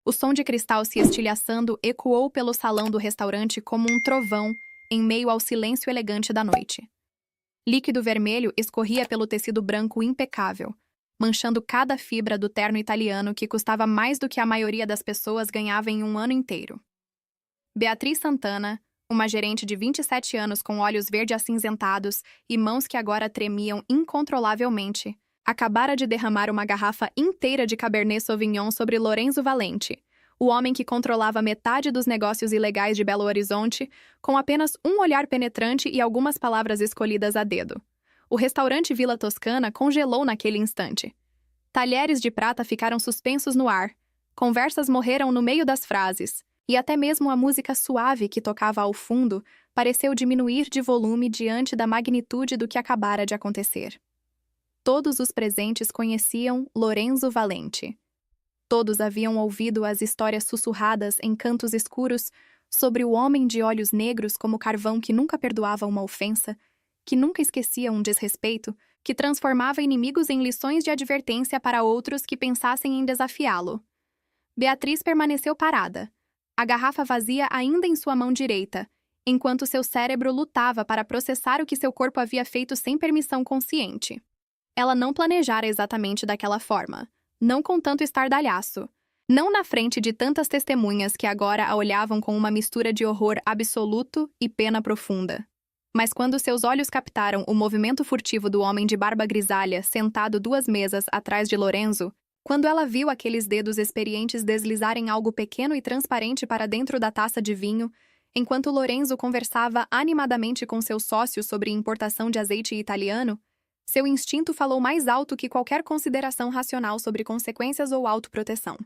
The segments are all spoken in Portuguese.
O som de cristal se estilhaçando ecoou pelo salão do restaurante como um trovão em meio ao silêncio elegante da noite. Líquido vermelho escorria pelo tecido branco impecável, manchando cada fibra do terno italiano que custava mais do que a maioria das pessoas ganhava em um ano inteiro. Beatriz Santana, uma gerente de 27 anos com olhos verde-acinzentados e mãos que agora tremiam incontrolavelmente, acabara de derramar uma garrafa inteira de Cabernet Sauvignon sobre Lorenzo Valente, o homem que controlava metade dos negócios ilegais de Belo Horizonte, com apenas um olhar penetrante e algumas palavras escolhidas a dedo. O restaurante Vila Toscana congelou naquele instante. Talheres de prata ficaram suspensos no ar, conversas morreram no meio das frases, e até mesmo a música suave que tocava ao fundo pareceu diminuir de volume diante da magnitude do que acabara de acontecer. Todos os presentes conheciam Lorenzo Valente. Todos haviam ouvido as histórias sussurradas em cantos escuros sobre o homem de olhos negros como carvão que nunca perdoava uma ofensa, que nunca esquecia um desrespeito, que transformava inimigos em lições de advertência para outros que pensassem em desafiá-lo. Beatriz permaneceu parada, a garrafa vazia ainda em sua mão direita, enquanto seu cérebro lutava para processar o que seu corpo havia feito sem permissão consciente. Ela não planejara exatamente daquela forma, não com tanto estardalhaço, não na frente de tantas testemunhas que agora a olhavam com uma mistura de horror absoluto e pena profunda. Mas quando seus olhos captaram o movimento furtivo do homem de barba grisalha sentado 2 mesas atrás de Lorenzo, quando ela viu aqueles dedos experientes deslizarem algo pequeno e transparente para dentro da taça de vinho, enquanto Lorenzo conversava animadamente com seu sócio sobre importação de azeite italiano, seu instinto falou mais alto que qualquer consideração racional sobre consequências ou autoproteção.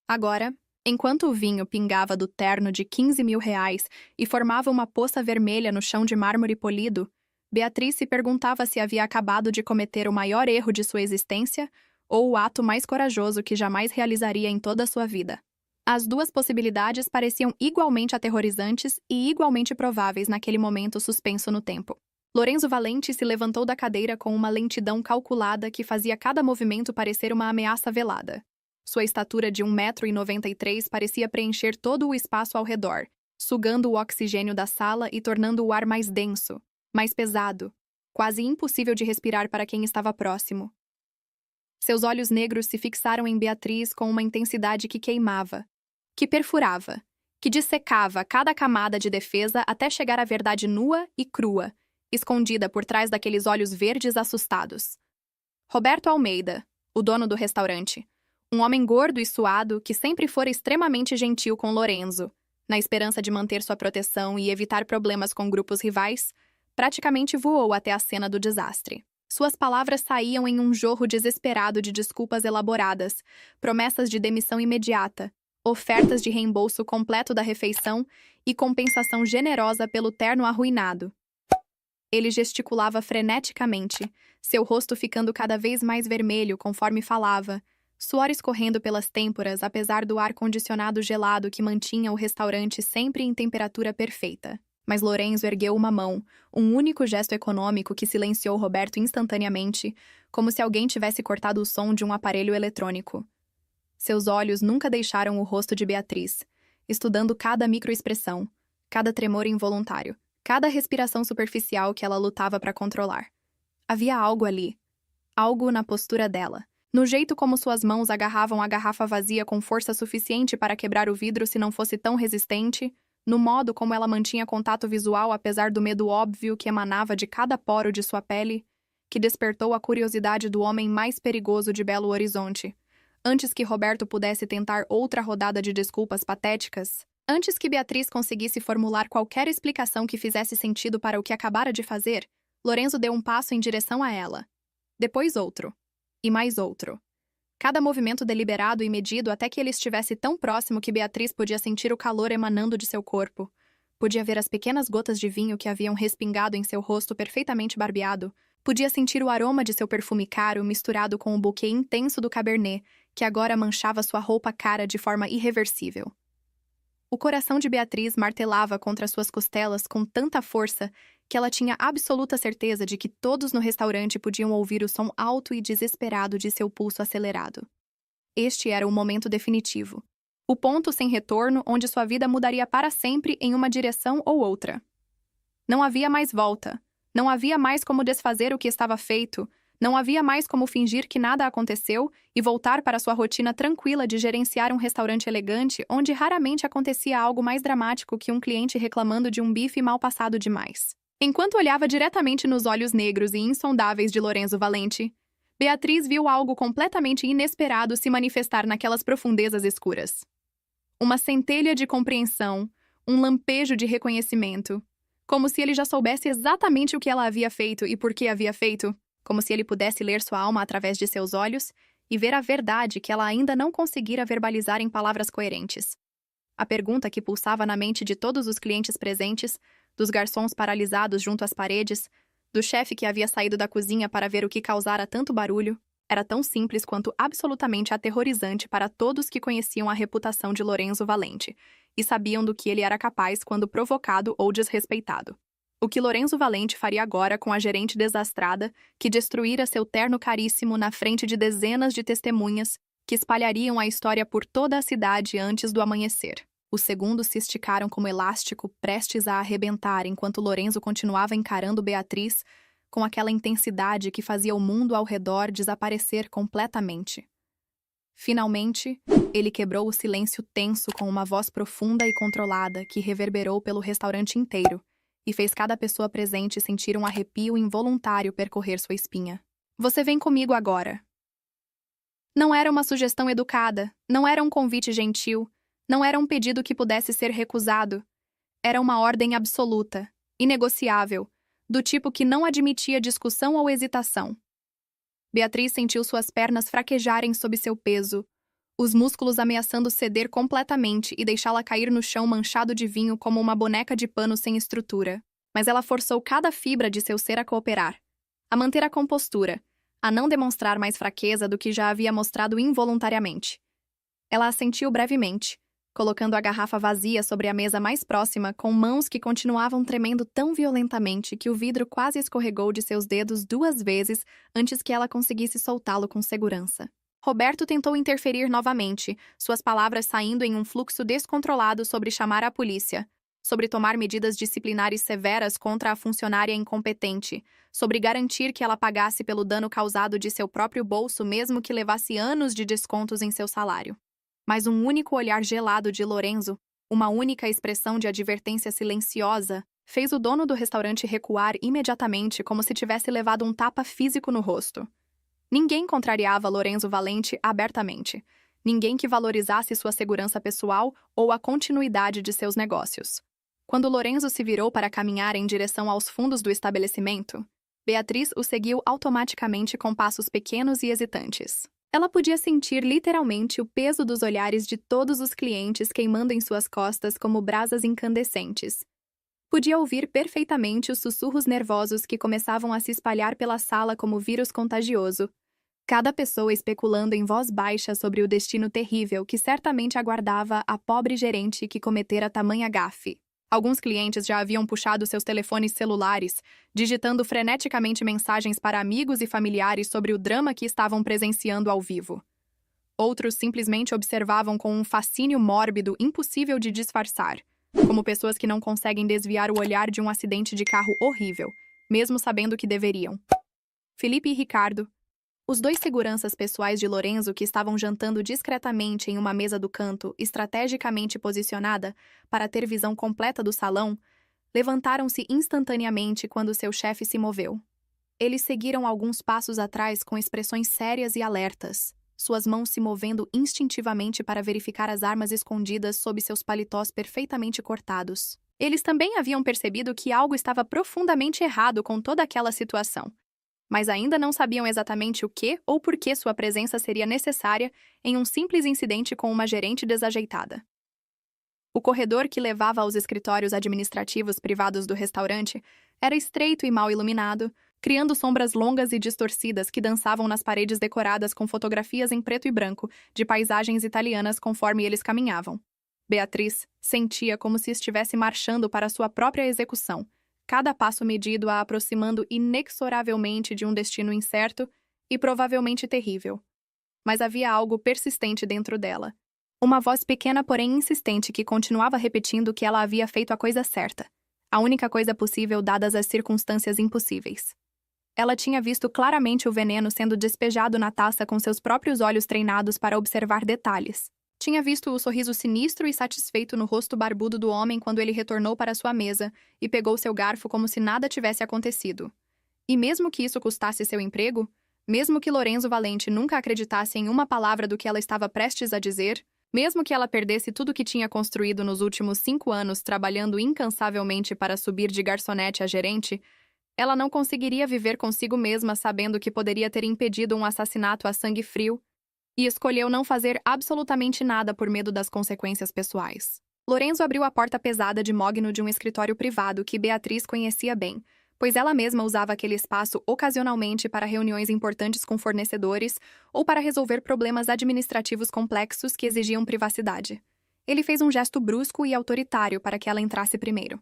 Agora, enquanto o vinho pingava do terno de R$ 15.000 e formava uma poça vermelha no chão de mármore polido, Beatriz se perguntava se havia acabado de cometer o maior erro de sua existência ou o ato mais corajoso que jamais realizaria em toda a sua vida. As duas possibilidades pareciam igualmente aterrorizantes e igualmente prováveis naquele momento suspenso no tempo. Lorenzo Valente se levantou da cadeira com uma lentidão calculada que fazia cada movimento parecer uma ameaça velada. Sua estatura de 1,93 m parecia preencher todo o espaço ao redor, sugando o oxigênio da sala e tornando o ar mais denso, mais pesado, quase impossível de respirar para quem estava próximo. Seus olhos negros se fixaram em Beatriz com uma intensidade que queimava, que perfurava, que dissecava cada camada de defesa até chegar à verdade nua e crua, escondida por trás daqueles olhos verdes assustados. Roberto Almeida, o dono do restaurante, um homem gordo e suado que sempre fora extremamente gentil com Lorenzo, na esperança de manter sua proteção e evitar problemas com grupos rivais, praticamente voou até a cena do desastre. Suas palavras saíam em um jorro desesperado de desculpas elaboradas, promessas de demissão imediata, ofertas de reembolso completo da refeição e compensação generosa pelo terno arruinado. Ele gesticulava freneticamente, seu rosto ficando cada vez mais vermelho conforme falava, suor escorrendo pelas têmporas apesar do ar-condicionado gelado que mantinha o restaurante sempre em temperatura perfeita. Mas Lorenzo ergueu uma mão, um único gesto econômico que silenciou Roberto instantaneamente, como se alguém tivesse cortado o som de um aparelho eletrônico. Seus olhos nunca deixaram o rosto de Beatriz, estudando cada microexpressão, cada tremor involuntário, cada respiração superficial que ela lutava para controlar. Havia algo ali, algo na postura dela, no jeito como suas mãos agarravam a garrafa vazia com força suficiente para quebrar o vidro se não fosse tão resistente, no modo como ela mantinha contato visual apesar do medo óbvio que emanava de cada poro de sua pele, que despertou a curiosidade do homem mais perigoso de Belo Horizonte. Antes que Roberto pudesse tentar outra rodada de desculpas patéticas, antes que Beatriz conseguisse formular qualquer explicação que fizesse sentido para o que acabara de fazer, Lorenzo deu um passo em direção a ela. Depois outro. E mais outro. Cada movimento deliberado e medido até que ele estivesse tão próximo que Beatriz podia sentir o calor emanando de seu corpo. Podia ver as pequenas gotas de vinho que haviam respingado em seu rosto perfeitamente barbeado. Podia sentir o aroma de seu perfume caro misturado com o buquê intenso do Cabernet, que agora manchava sua roupa cara de forma irreversível. O coração de Beatriz martelava contra suas costelas com tanta força que ela tinha absoluta certeza de que todos no restaurante podiam ouvir o som alto e desesperado de seu pulso acelerado. Este era o momento definitivo. O ponto sem retorno onde sua vida mudaria para sempre em uma direção ou outra. Não havia mais volta. Não havia mais como desfazer o que estava feito. Não havia mais como fingir que nada aconteceu e voltar para sua rotina tranquila de gerenciar um restaurante elegante onde raramente acontecia algo mais dramático que um cliente reclamando de um bife mal passado demais. Enquanto olhava diretamente nos olhos negros e insondáveis de Lorenzo Valente, Beatriz viu algo completamente inesperado se manifestar naquelas profundezas escuras. Uma centelha de compreensão, um lampejo de reconhecimento, como se ele já soubesse exatamente o que ela havia feito e por que havia feito, como se ele pudesse ler sua alma através de seus olhos e ver a verdade que ela ainda não conseguira verbalizar em palavras coerentes. A pergunta que pulsava na mente de todos os clientes presentes, dos garçons paralisados junto às paredes, do chefe que havia saído da cozinha para ver o que causara tanto barulho, era tão simples quanto absolutamente aterrorizante para todos que conheciam a reputação de Lorenzo Valente e sabiam do que ele era capaz quando provocado ou desrespeitado. O que Lorenzo Valente faria agora com a gerente desastrada que destruíra seu terno caríssimo na frente de dezenas de testemunhas que espalhariam a história por toda a cidade antes do amanhecer. Os segundos se esticaram como elástico, prestes a arrebentar, enquanto Lorenzo continuava encarando Beatriz com aquela intensidade que fazia o mundo ao redor desaparecer completamente. Finalmente, ele quebrou o silêncio tenso com uma voz profunda e controlada que reverberou pelo restaurante inteiro e fez cada pessoa presente sentir um arrepio involuntário percorrer sua espinha. Você vem comigo agora. Não era uma sugestão educada, não era um convite gentil, não era um pedido que pudesse ser recusado. Era uma ordem absoluta, inegociável, do tipo que não admitia discussão ou hesitação. Beatriz sentiu suas pernas fraquejarem sob seu peso, os músculos ameaçando ceder completamente e deixá-la cair no chão manchado de vinho como uma boneca de pano sem estrutura. Mas ela forçou cada fibra de seu ser a cooperar, a manter a compostura, a não demonstrar mais fraqueza do que já havia mostrado involuntariamente. Ela assentiu brevemente, colocando a garrafa vazia sobre a mesa mais próxima com mãos que continuavam tremendo tão violentamente que o vidro quase escorregou de seus dedos 2 vezes antes que ela conseguisse soltá-lo com segurança. Roberto tentou interferir novamente, suas palavras saindo em um fluxo descontrolado sobre chamar a polícia, sobre tomar medidas disciplinares severas contra a funcionária incompetente, sobre garantir que ela pagasse pelo dano causado de seu próprio bolso mesmo que levasse anos de descontos em seu salário. Mas um único olhar gelado de Lorenzo, uma única expressão de advertência silenciosa, fez o dono do restaurante recuar imediatamente como se tivesse levado um tapa físico no rosto. Ninguém contrariava Lorenzo Valente abertamente. Ninguém que valorizasse sua segurança pessoal ou a continuidade de seus negócios. Quando Lorenzo se virou para caminhar em direção aos fundos do estabelecimento, Beatriz o seguiu automaticamente com passos pequenos e hesitantes. Ela podia sentir literalmente o peso dos olhares de todos os clientes queimando em suas costas como brasas incandescentes. Podia ouvir perfeitamente os sussurros nervosos que começavam a se espalhar pela sala como vírus contagioso, cada pessoa especulando em voz baixa sobre o destino terrível que certamente aguardava a pobre gerente que cometera tamanha gafe. Alguns clientes já haviam puxado seus telefones celulares, digitando freneticamente mensagens para amigos e familiares sobre o drama que estavam presenciando ao vivo. Outros simplesmente observavam com um fascínio mórbido impossível de disfarçar, como pessoas que não conseguem desviar o olhar de um acidente de carro horrível, mesmo sabendo que deveriam. Felipe e Ricardo, os 2 seguranças pessoais de Lorenzo que estavam jantando discretamente em uma mesa do canto, estrategicamente posicionada para ter visão completa do salão, levantaram-se instantaneamente quando seu chefe se moveu. Eles seguiram alguns passos atrás com expressões sérias e alertas, suas mãos se movendo instintivamente para verificar as armas escondidas sob seus paletós perfeitamente cortados. Eles também haviam percebido que algo estava profundamente errado com toda aquela situação, mas ainda não sabiam exatamente o que ou por que sua presença seria necessária em um simples incidente com uma gerente desajeitada. O corredor que levava aos escritórios administrativos privados do restaurante era estreito e mal iluminado, criando sombras longas e distorcidas que dançavam nas paredes decoradas com fotografias em preto e branco de paisagens italianas conforme eles caminhavam. Beatriz sentia como se estivesse marchando para sua própria execução, cada passo medido a aproximando inexoravelmente de um destino incerto e provavelmente terrível. Mas havia algo persistente dentro dela, Uma voz pequena, porém insistente, que continuava repetindo que ela havia feito a coisa certa. A única coisa possível dadas as circunstâncias impossíveis. Ela tinha visto claramente o veneno sendo despejado na taça com seus próprios olhos treinados para observar detalhes. Tinha visto o sorriso sinistro e satisfeito no rosto barbudo do homem quando ele retornou para sua mesa e pegou seu garfo como se nada tivesse acontecido. E mesmo que isso custasse seu emprego, mesmo que Lorenzo Valente nunca acreditasse em uma palavra do que ela estava prestes a dizer, mesmo que ela perdesse tudo que tinha construído nos últimos 5 anos trabalhando incansavelmente para subir de garçonete a gerente, ela não conseguiria viver consigo mesma sabendo que poderia ter impedido um assassinato a sangue frio e escolheu não fazer absolutamente nada por medo das consequências pessoais. Lorenzo abriu a porta pesada de mogno de um escritório privado que Beatriz conhecia bem, pois ela mesma usava aquele espaço ocasionalmente para reuniões importantes com fornecedores ou para resolver problemas administrativos complexos que exigiam privacidade. Ele fez um gesto brusco e autoritário para que ela entrasse primeiro.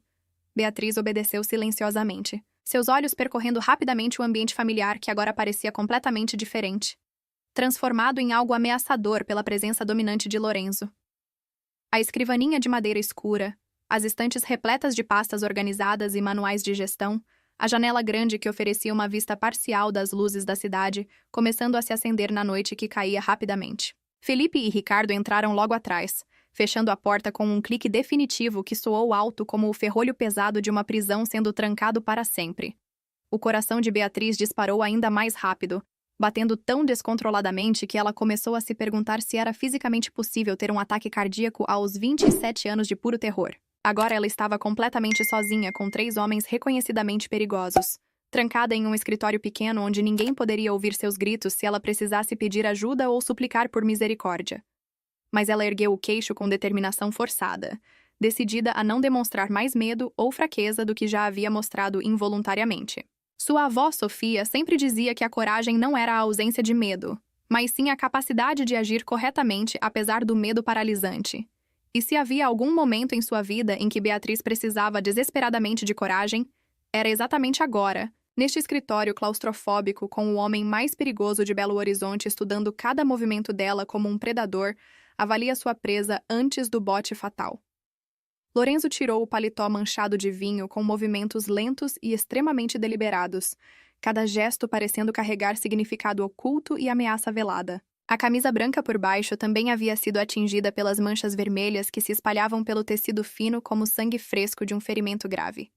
Beatriz obedeceu silenciosamente, seus olhos percorrendo rapidamente o ambiente familiar que agora parecia completamente diferente, transformado em algo ameaçador pela presença dominante de Lorenzo. A escrivaninha de madeira escura, as estantes repletas de pastas organizadas e manuais de gestão, a janela grande que oferecia uma vista parcial das luzes da cidade, começando a se acender na noite que caía rapidamente. Felipe e Ricardo entraram logo atrás, fechando a porta com um clique definitivo que soou alto como o ferrolho pesado de uma prisão sendo trancado para sempre. O coração de Beatriz disparou ainda mais rápido, batendo tão descontroladamente que ela começou a se perguntar se era fisicamente possível ter um ataque cardíaco aos 27 anos de puro terror. Agora ela estava completamente sozinha com 3 homens reconhecidamente perigosos, trancada em um escritório pequeno onde ninguém poderia ouvir seus gritos se ela precisasse pedir ajuda ou suplicar por misericórdia. Mas ela ergueu o queixo com determinação forçada, decidida a não demonstrar mais medo ou fraqueza do que já havia mostrado involuntariamente. Sua avó, Sofia, sempre dizia que a coragem não era a ausência de medo, mas sim a capacidade de agir corretamente apesar do medo paralisante. E se havia algum momento em sua vida em que Beatriz precisava desesperadamente de coragem, era exatamente agora, neste escritório claustrofóbico com o homem mais perigoso de Belo Horizonte estudando cada movimento dela como um predador, avalia sua presa antes do bote fatal. Lorenzo tirou o paletó manchado de vinho com movimentos lentos e extremamente deliberados, cada gesto parecendo carregar significado oculto e ameaça velada. A camisa branca por baixo também havia sido atingida pelas manchas vermelhas que se espalhavam pelo tecido fino como sangue fresco de um ferimento grave.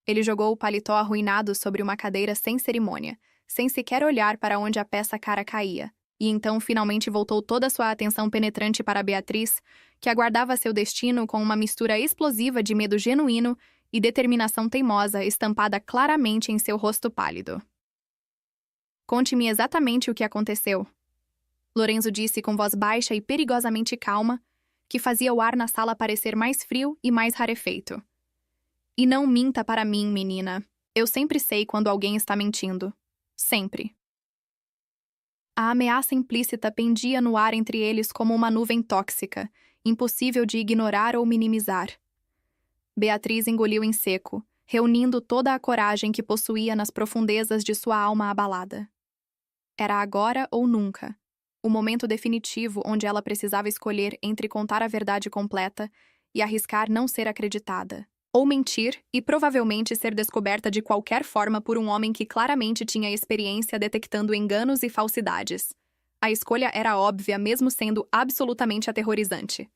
Ele jogou o paletó arruinado sobre uma cadeira sem cerimônia, sem sequer olhar para onde a peça cara caía, e então finalmente voltou toda sua atenção penetrante para Beatriz, que aguardava seu destino com uma mistura explosiva de medo genuíno e determinação teimosa estampada claramente em seu rosto pálido. "Conte-me exatamente o que aconteceu", Lorenzo disse com voz baixa e perigosamente calma, que fazia o ar na sala parecer mais frio e mais rarefeito. "E não minta para mim, menina. Eu sempre sei quando alguém está mentindo. Sempre." A ameaça implícita pendia no ar entre eles como uma nuvem tóxica, impossível de ignorar ou minimizar. Beatriz engoliu em seco, reunindo toda a coragem que possuía nas profundezas de sua alma abalada. Era agora ou nunca, o momento definitivo onde ela precisava escolher entre contar a verdade completa e arriscar não ser acreditada, ou mentir e provavelmente ser descoberta de qualquer forma por um homem que claramente tinha experiência detectando enganos e falsidades. A escolha era óbvia, mesmo sendo absolutamente aterrorizante.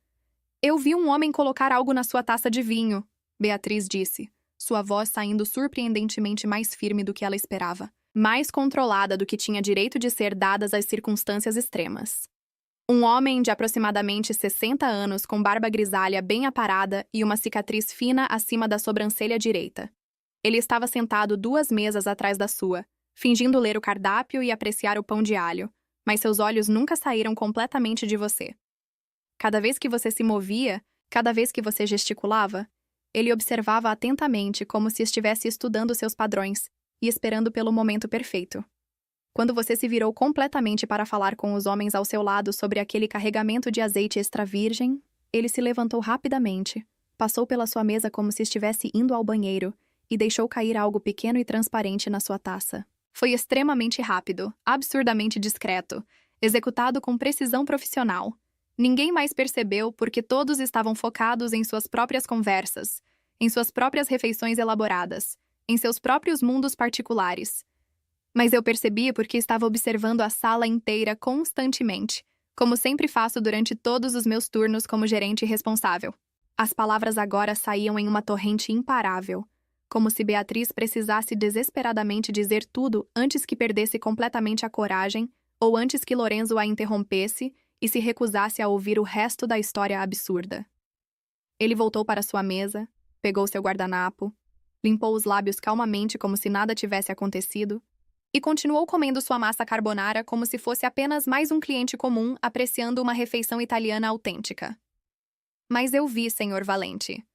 "Eu vi um homem colocar algo na sua taça de vinho", Beatriz disse, sua voz saindo surpreendentemente mais firme do que ela esperava, mais controlada do que tinha direito de ser dadas as circunstâncias extremas. Um homem de aproximadamente 60 anos com barba grisalha bem aparada e uma cicatriz fina acima da sobrancelha direita. Ele estava sentado 2 mesas atrás da sua, fingindo ler o cardápio e apreciar o pão de alho, mas seus olhos nunca saíram completamente de você. Cada vez que você se movia, cada vez que você gesticulava, ele observava atentamente como se estivesse estudando seus padrões e esperando pelo momento perfeito. Quando você se virou completamente para falar com os homens ao seu lado sobre aquele carregamento de azeite extra virgem, ele se levantou rapidamente, passou pela sua mesa como se estivesse indo ao banheiro e deixou cair algo pequeno e transparente na sua taça. Foi extremamente rápido, absurdamente discreto, executado com precisão profissional, Ninguém mais percebeu porque todos estavam focados em suas próprias conversas, em suas próprias refeições elaboradas, em seus próprios mundos particulares. Mas eu percebi porque estava observando a sala inteira constantemente, como sempre faço durante todos os meus turnos como gerente responsável. As palavras agora saíam em uma torrente imparável, como se Beatriz precisasse desesperadamente dizer tudo antes que perdesse completamente a coragem ou antes que Lorenzo a interrompesse e se recusasse a ouvir o resto da história absurda. Ele voltou para sua mesa, pegou seu guardanapo, limpou os lábios calmamente como se nada tivesse acontecido e continuou comendo sua massa carbonara como se fosse apenas mais um cliente comum apreciando uma refeição italiana autêntica. Mas eu vi, Senhor Valente.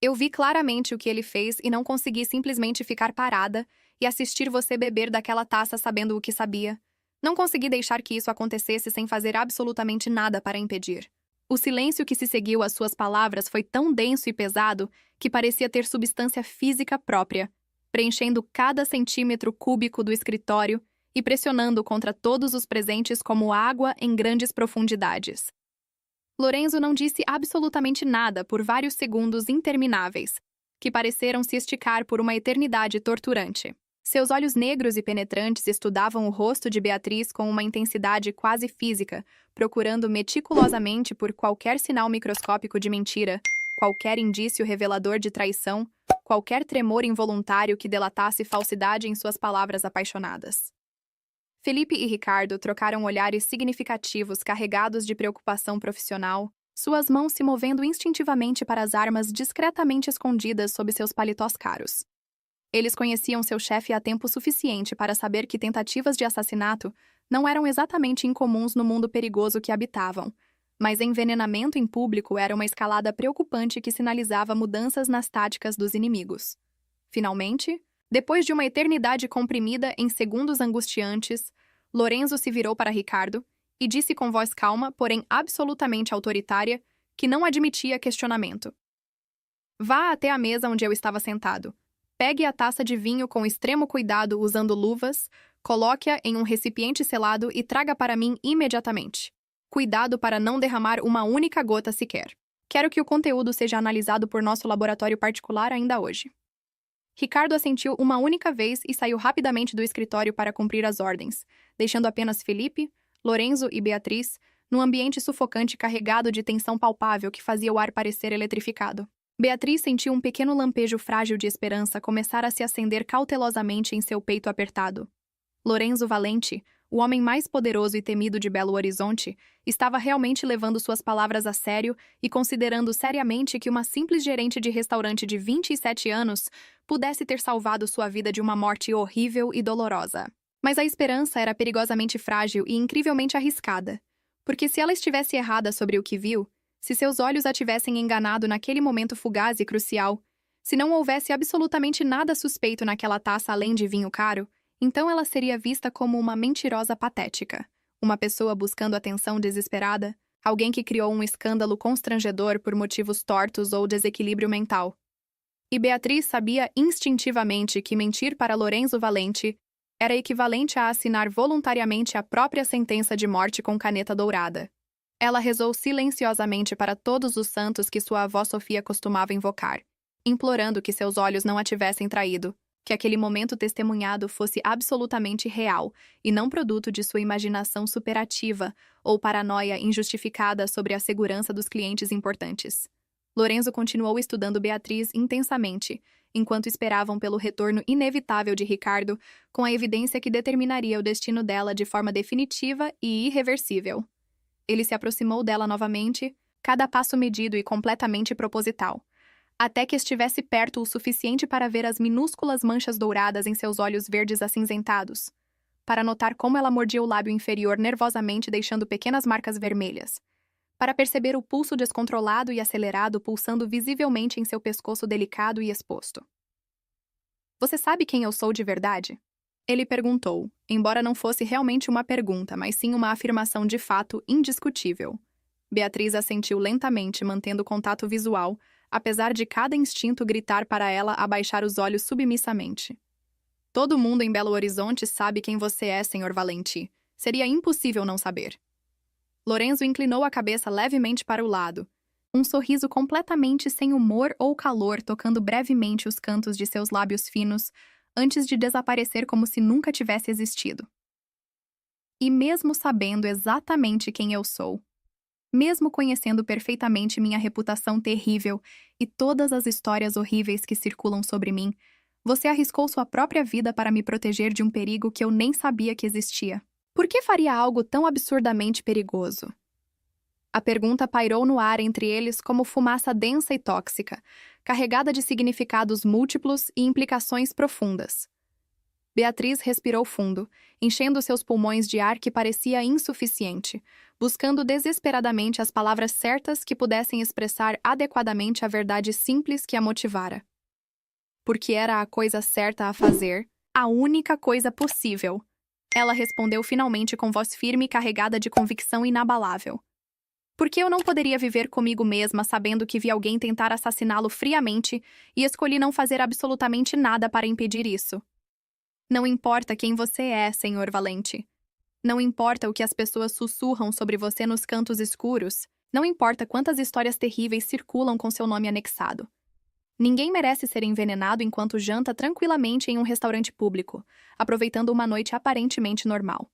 Eu vi claramente o que ele fez e não consegui simplesmente ficar parada e assistir você beber daquela taça sabendo o que sabia. Não consegui deixar que isso acontecesse sem fazer absolutamente nada para impedir. O silêncio que se seguiu às suas palavras foi tão denso e pesado que parecia ter substância física própria, preenchendo cada centímetro cúbico do escritório e pressionando contra todos os presentes como água em grandes profundidades. Lorenzo não disse absolutamente nada por vários segundos intermináveis, que pareceram se esticar por uma eternidade torturante. Seus olhos negros e penetrantes estudavam o rosto de Beatriz com uma intensidade quase física, procurando meticulosamente por qualquer sinal microscópico de mentira, qualquer indício revelador de traição, qualquer tremor involuntário que delatasse falsidade em suas palavras apaixonadas. Felipe e Ricardo trocaram olhares significativos carregados de preocupação profissional, suas mãos se movendo instintivamente para as armas discretamente escondidas sob seus paletós caros. Eles conheciam seu chefe há tempo suficiente para saber que tentativas de assassinato não eram exatamente incomuns no mundo perigoso que habitavam, mas envenenamento em público era uma escalada preocupante que sinalizava mudanças nas táticas dos inimigos. Finalmente, depois de uma eternidade comprimida em segundos angustiantes, Lorenzo se virou para Ricardo e disse com voz calma, porém absolutamente autoritária, que não admitia questionamento. Vá até a mesa onde eu estava sentado. Pegue a taça de vinho com extremo cuidado usando luvas, coloque-a em um recipiente selado e traga para mim imediatamente. Cuidado para não derramar uma única gota sequer. Quero que o conteúdo seja analisado por nosso laboratório particular ainda hoje. Ricardo assentiu uma única vez e saiu rapidamente do escritório para cumprir as ordens, deixando apenas Felipe, Lorenzo e Beatriz num ambiente sufocante carregado de tensão palpável que fazia o ar parecer eletrificado. Beatriz sentiu um pequeno lampejo frágil de esperança começar a se acender cautelosamente em seu peito apertado. Lorenzo Valente, o homem mais poderoso e temido de Belo Horizonte, estava realmente levando suas palavras a sério e considerando seriamente que uma simples gerente de restaurante de 27 anos pudesse ter salvado sua vida de uma morte horrível e dolorosa. Mas a esperança era perigosamente frágil e incrivelmente arriscada, porque se ela estivesse errada sobre o que viu, se seus olhos a tivessem enganado naquele momento fugaz e crucial, se não houvesse absolutamente nada suspeito naquela taça além de vinho caro, então ela seria vista como uma mentirosa patética, uma pessoa buscando atenção desesperada, alguém que criou um escândalo constrangedor por motivos tortos ou desequilíbrio mental. E Beatriz sabia instintivamente que mentir para Lorenzo Valente era equivalente a assinar voluntariamente a própria sentença de morte com caneta dourada. Ela rezou silenciosamente para todos os santos que sua avó Sofia costumava invocar, implorando que seus olhos não a tivessem traído, que aquele momento testemunhado fosse absolutamente real e não produto de sua imaginação superativa ou paranoia injustificada sobre a segurança dos clientes importantes. Lorenzo continuou estudando Beatriz intensamente, enquanto esperavam pelo retorno inevitável de Ricardo, com a evidência que determinaria o destino dela de forma definitiva e irreversível. Ele se aproximou dela novamente, cada passo medido e completamente proposital, até que estivesse perto o suficiente para ver as minúsculas manchas douradas em seus olhos verdes acinzentados, para notar como ela mordia o lábio inferior nervosamente deixando pequenas marcas vermelhas, para perceber o pulso descontrolado e acelerado pulsando visivelmente em seu pescoço delicado e exposto. Você sabe quem eu sou de verdade? Ele perguntou, embora não fosse realmente uma pergunta, mas sim uma afirmação de fato indiscutível. Beatriz assentiu lentamente, mantendo contato visual, apesar de cada instinto gritar para ela abaixar os olhos submissamente. Todo mundo em Belo Horizonte sabe quem você é, Senhor Valente. Seria impossível não saber. Lorenzo inclinou a cabeça levemente para o lado, um sorriso completamente sem humor ou calor tocando brevemente os cantos de seus lábios finos, antes de desaparecer como se nunca tivesse existido. E mesmo sabendo exatamente quem eu sou, mesmo conhecendo perfeitamente minha reputação terrível e todas as histórias horríveis que circulam sobre mim, você arriscou sua própria vida para me proteger de um perigo que eu nem sabia que existia. Por que faria algo tão absurdamente perigoso? A pergunta pairou no ar entre eles como fumaça densa e tóxica, carregada de significados múltiplos e implicações profundas. Beatriz respirou fundo, enchendo seus pulmões de ar que parecia insuficiente, buscando desesperadamente as palavras certas que pudessem expressar adequadamente a verdade simples que a motivara. Porque era a coisa certa a fazer, a única coisa possível. Ela respondeu finalmente com voz firme e carregada de convicção inabalável. Porque eu não poderia viver comigo mesma sabendo que vi alguém tentar assassiná-lo friamente e escolhi não fazer absolutamente nada para impedir isso. Não importa quem você é, Senhor Valente. Não importa o que as pessoas sussurram sobre você nos cantos escuros. Não importa quantas histórias terríveis circulam com seu nome anexado. Ninguém merece ser envenenado enquanto janta tranquilamente em um restaurante público, aproveitando uma noite aparentemente normal.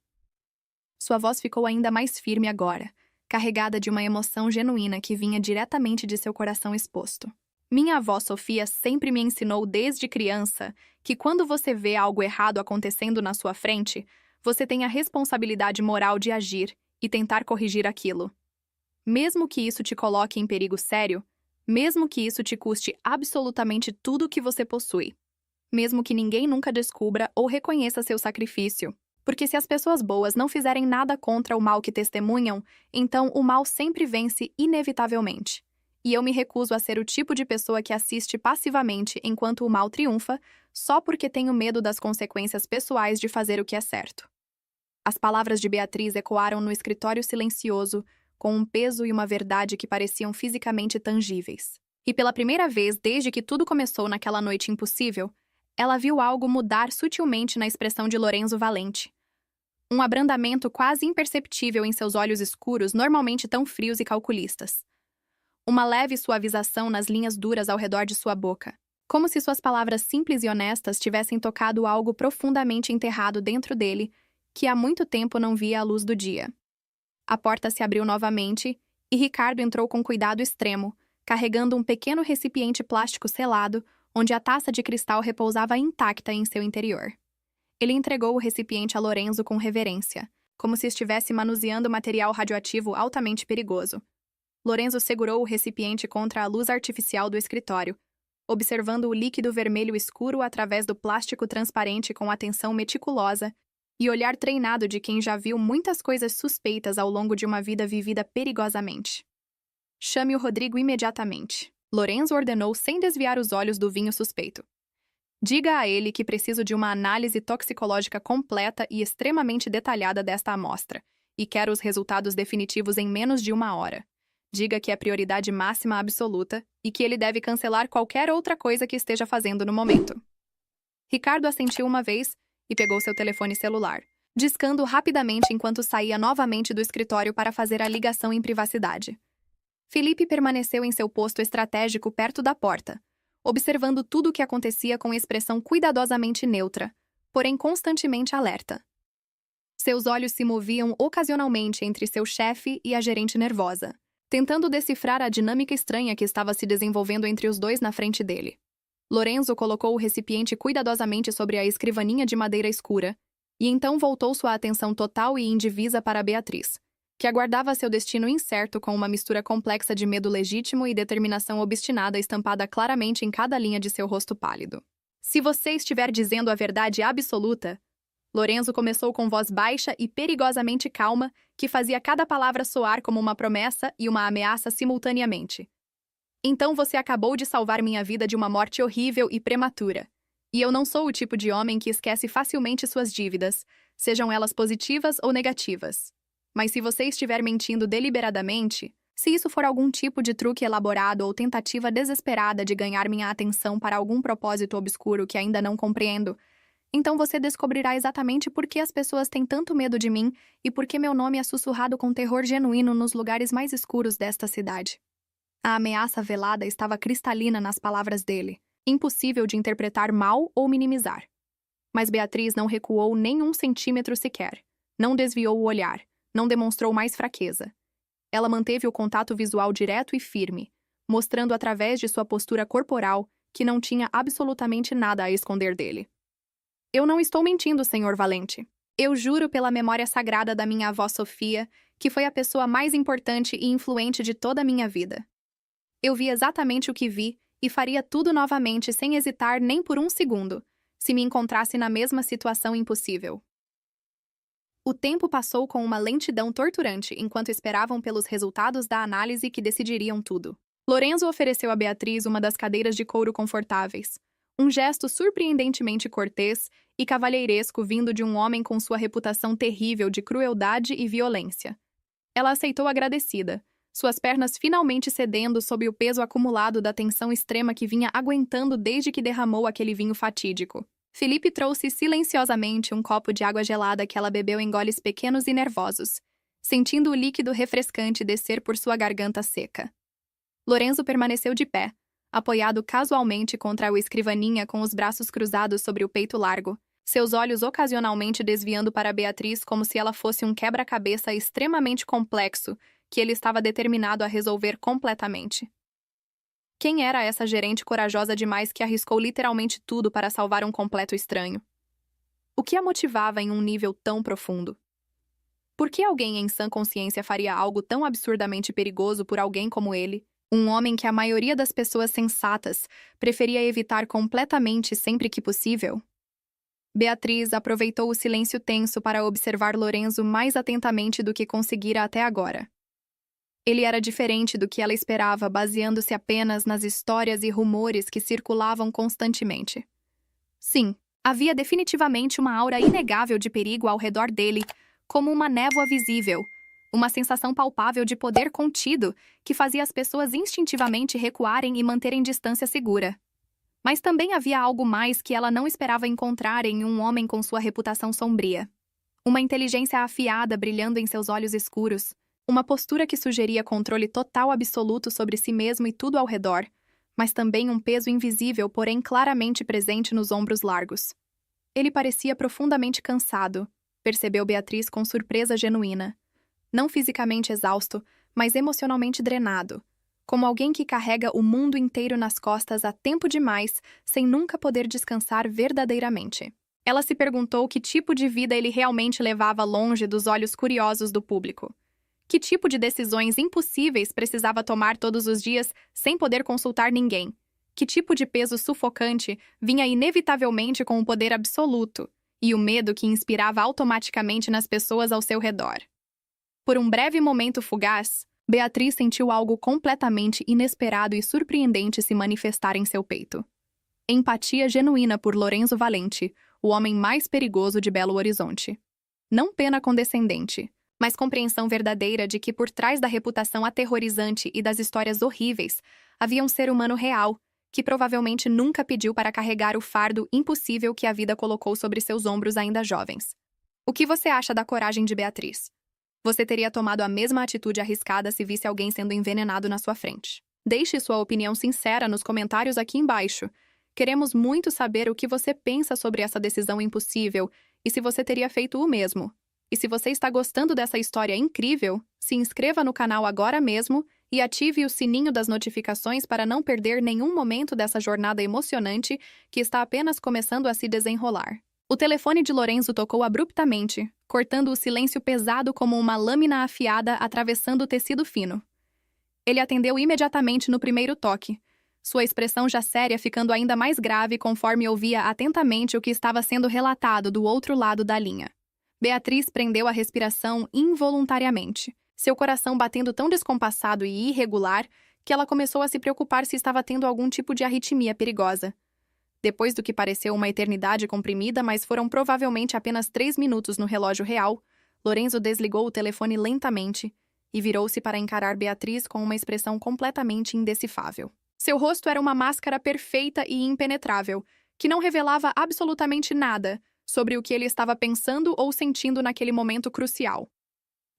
Sua voz ficou ainda mais firme agora, carregada de uma emoção genuína que vinha diretamente de seu coração exposto. Minha avó Sofia sempre me ensinou desde criança que quando você vê algo errado acontecendo na sua frente, você tem a responsabilidade moral de agir e tentar corrigir aquilo. Mesmo que isso te coloque em perigo sério, mesmo que isso te custe absolutamente tudo o que você possui, mesmo que ninguém nunca descubra ou reconheça seu sacrifício. Porque se as pessoas boas não fizerem nada contra o mal que testemunham, então o mal sempre vence inevitavelmente. E eu me recuso a ser o tipo de pessoa que assiste passivamente enquanto o mal triunfa, só porque tenho medo das consequências pessoais de fazer o que é certo. As palavras de Beatriz ecoaram no escritório silencioso, com um peso e uma verdade que pareciam fisicamente tangíveis. E pela primeira vez desde que tudo começou naquela noite impossível, ela viu algo mudar sutilmente na expressão de Lorenzo Valente. Um abrandamento quase imperceptível em seus olhos escuros, normalmente tão frios e calculistas. Uma leve suavização nas linhas duras ao redor de sua boca, como se suas palavras simples e honestas tivessem tocado algo profundamente enterrado dentro dele, que há muito tempo não via a luz do dia. A porta se abriu novamente e Ricardo entrou com cuidado extremo, carregando um pequeno recipiente plástico selado, onde a taça de cristal repousava intacta em seu interior. Ele entregou o recipiente a Lorenzo com reverência, como se estivesse manuseando material radioativo altamente perigoso. Lorenzo segurou o recipiente contra a luz artificial do escritório, observando o líquido vermelho escuro através do plástico transparente com atenção meticulosa e olhar treinado de quem já viu muitas coisas suspeitas ao longo de uma vida vivida perigosamente. Chame o Rodrigo imediatamente. Lorenzo ordenou sem desviar os olhos do vinho suspeito. Diga a ele que preciso de uma análise toxicológica completa e extremamente detalhada desta amostra, e quero os resultados definitivos em menos de 1 hora. Diga que é prioridade máxima absoluta e que ele deve cancelar qualquer outra coisa que esteja fazendo no momento. Ricardo assentiu uma vez e pegou seu telefone celular, discando rapidamente enquanto saía novamente do escritório para fazer a ligação em privacidade. Felipe permaneceu em seu posto estratégico perto da porta, observando tudo o que acontecia com expressão cuidadosamente neutra, porém constantemente alerta. Seus olhos se moviam ocasionalmente entre seu chefe e a gerente nervosa, tentando decifrar a dinâmica estranha que estava se desenvolvendo entre os dois na frente dele. Lorenzo colocou o recipiente cuidadosamente sobre a escrivaninha de madeira escura, e então voltou sua atenção total e indivisa para Beatriz, que aguardava seu destino incerto com uma mistura complexa de medo legítimo e determinação obstinada estampada claramente em cada linha de seu rosto pálido. Se você estiver dizendo a verdade absoluta, Lorenzo começou com voz baixa e perigosamente calma, que fazia cada palavra soar como uma promessa e uma ameaça simultaneamente. Então você acabou de salvar minha vida de uma morte horrível e prematura. E eu não sou o tipo de homem que esquece facilmente suas dívidas, sejam elas positivas ou negativas. Mas se você estiver mentindo deliberadamente, se isso for algum tipo de truque elaborado ou tentativa desesperada de ganhar minha atenção para algum propósito obscuro que ainda não compreendo, Então você descobrirá exatamente por que as pessoas têm tanto medo de mim e por que meu nome é sussurrado com terror genuíno nos lugares mais escuros desta cidade. A ameaça velada estava cristalina nas palavras dele, impossível de interpretar mal ou minimizar. Mas Beatriz não recuou nem um centímetro sequer. Não desviou o olhar, não demonstrou mais fraqueza. Ela manteve o contato visual direto e firme, mostrando através de sua postura corporal que não tinha absolutamente nada a esconder dele. Eu não estou mentindo, Senhor Valente. Eu juro pela memória sagrada da minha avó Sofia, que foi a pessoa mais importante e influente de toda a minha vida. Eu vi exatamente o que vi e faria tudo novamente sem hesitar nem por um segundo, se me encontrasse na mesma situação impossível. O tempo passou com uma lentidão torturante enquanto esperavam pelos resultados da análise que decidiriam tudo. Lorenzo ofereceu a Beatriz uma das cadeiras de couro confortáveis, um gesto surpreendentemente cortês e cavalheiresco vindo de um homem com sua reputação terrível de crueldade e violência. Ela aceitou agradecida, suas pernas finalmente cedendo sob o peso acumulado da tensão extrema que vinha aguentando desde que derramou aquele vinho fatídico. Felipe trouxe silenciosamente um copo de água gelada que ela bebeu em goles pequenos e nervosos, sentindo o líquido refrescante descer por sua garganta seca. Lorenzo permaneceu de pé, apoiado casualmente contra a escrivaninha com os braços cruzados sobre o peito largo, seus olhos ocasionalmente desviando para Beatriz como se ela fosse um quebra-cabeça extremamente complexo que ele estava determinado a resolver completamente. Quem era essa gerente corajosa demais que arriscou literalmente tudo para salvar um completo estranho? O que a motivava em um nível tão profundo? Por que alguém em sã consciência faria algo tão absurdamente perigoso por alguém como ele, um homem que a maioria das pessoas sensatas preferia evitar completamente sempre que possível? Beatriz aproveitou o silêncio tenso para observar Lorenzo mais atentamente do que conseguira até agora. Ele era diferente do que ela esperava, baseando-se apenas nas histórias e rumores que circulavam constantemente. Sim, havia definitivamente uma aura inegável de perigo ao redor dele, como uma névoa visível, uma sensação palpável de poder contido que fazia as pessoas instintivamente recuarem e manterem distância segura. Mas também havia algo mais que ela não esperava encontrar em um homem com sua reputação sombria. Uma inteligência afiada brilhando em seus olhos escuros, uma postura que sugeria controle total absoluto sobre si mesmo e tudo ao redor, mas também um peso invisível, porém claramente presente nos ombros largos. Ele parecia profundamente cansado, percebeu Beatriz com surpresa genuína. Não fisicamente exausto, mas emocionalmente drenado, como alguém que carrega o mundo inteiro nas costas há tempo demais, sem nunca poder descansar verdadeiramente. Ela se perguntou que tipo de vida ele realmente levava longe dos olhos curiosos do público. Que tipo de decisões impossíveis precisava tomar todos os dias sem poder consultar ninguém? Que tipo de peso sufocante vinha inevitavelmente com o poder absoluto e o medo que inspirava automaticamente nas pessoas ao seu redor? Por um breve momento fugaz, Beatriz sentiu algo completamente inesperado e surpreendente se manifestar em seu peito. Empatia genuína por Lorenzo Valente, o homem mais perigoso de Belo Horizonte. Não pena condescendente, mas compreensão verdadeira de que por trás da reputação aterrorizante e das histórias horríveis havia um ser humano real, que provavelmente nunca pediu para carregar o fardo impossível que a vida colocou sobre seus ombros ainda jovens. O que você acha da coragem de Beatriz? Você teria tomado a mesma atitude arriscada se visse alguém sendo envenenado na sua frente? Deixe sua opinião sincera nos comentários aqui embaixo. Queremos muito saber o que você pensa sobre essa decisão impossível e se você teria feito o mesmo. E se você está gostando dessa história incrível, se inscreva no canal agora mesmo e ative o sininho das notificações para não perder nenhum momento dessa jornada emocionante que está apenas começando a se desenrolar. O telefone de Lorenzo tocou abruptamente, cortando o silêncio pesado como uma lâmina afiada atravessando o tecido fino. Ele atendeu imediatamente no primeiro toque, sua expressão já séria ficando ainda mais grave conforme ouvia atentamente o que estava sendo relatado do outro lado da linha. Beatriz prendeu a respiração involuntariamente, seu coração batendo tão descompassado e irregular que ela começou a se preocupar se estava tendo algum tipo de arritmia perigosa. Depois do que pareceu uma eternidade comprimida, mas foram provavelmente apenas 3 minutos no relógio real, Lorenzo desligou o telefone lentamente e virou-se para encarar Beatriz com uma expressão completamente indecifável. Seu rosto era uma máscara perfeita e impenetrável, que não revelava absolutamente nada sobre o que ele estava pensando ou sentindo naquele momento crucial.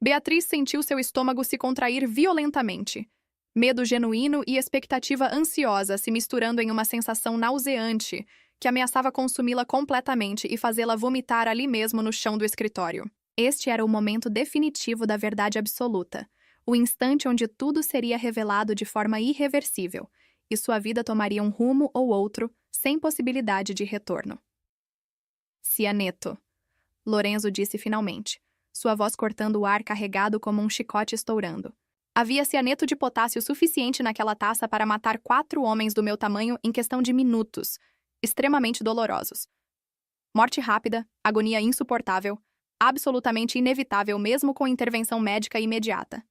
Beatriz sentiu seu estômago se contrair violentamente. Medo genuíno e expectativa ansiosa se misturando em uma sensação nauseante que ameaçava consumi-la completamente e fazê-la vomitar ali mesmo no chão do escritório. Este era o momento definitivo da verdade absoluta, o instante onde tudo seria revelado de forma irreversível, e sua vida tomaria um rumo ou outro, sem possibilidade de retorno. Cianeto, Lorenzo disse finalmente, sua voz cortando o ar carregado como um chicote estourando. Havia cianeto de potássio suficiente naquela taça para matar 4 homens do meu tamanho em questão de minutos, extremamente dolorosos. Morte rápida, agonia insuportável, absolutamente inevitável mesmo com intervenção médica imediata.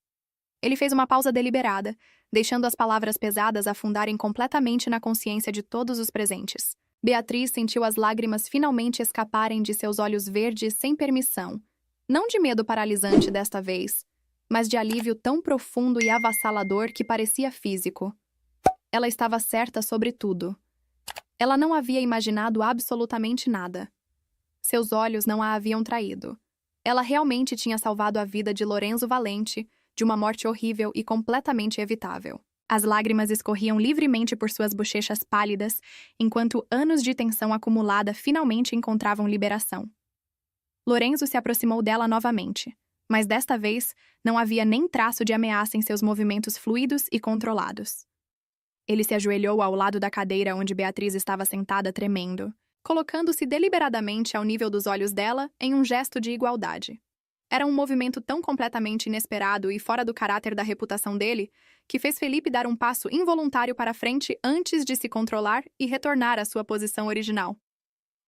Ele fez uma pausa deliberada, deixando as palavras pesadas afundarem completamente na consciência de todos os presentes. Beatriz sentiu as lágrimas finalmente escaparem de seus olhos verdes sem permissão, não de medo paralisante desta vez, mas de alívio tão profundo e avassalador que parecia físico. Ela estava certa sobre tudo. Ela não havia imaginado absolutamente nada. Seus olhos não a haviam traído. Ela realmente tinha salvado a vida de Lorenzo Valente, de uma morte horrível e completamente evitável. As lágrimas escorriam livremente por suas bochechas pálidas, enquanto anos de tensão acumulada finalmente encontravam liberação. Lorenzo se aproximou dela novamente, mas desta vez não havia nem traço de ameaça em seus movimentos fluidos e controlados. Ele se ajoelhou ao lado da cadeira onde Beatriz estava sentada tremendo, colocando-se deliberadamente ao nível dos olhos dela em um gesto de igualdade. Era um movimento tão completamente inesperado e fora do caráter da reputação dele que fez Felipe dar um passo involuntário para frente antes de se controlar e retornar à sua posição original.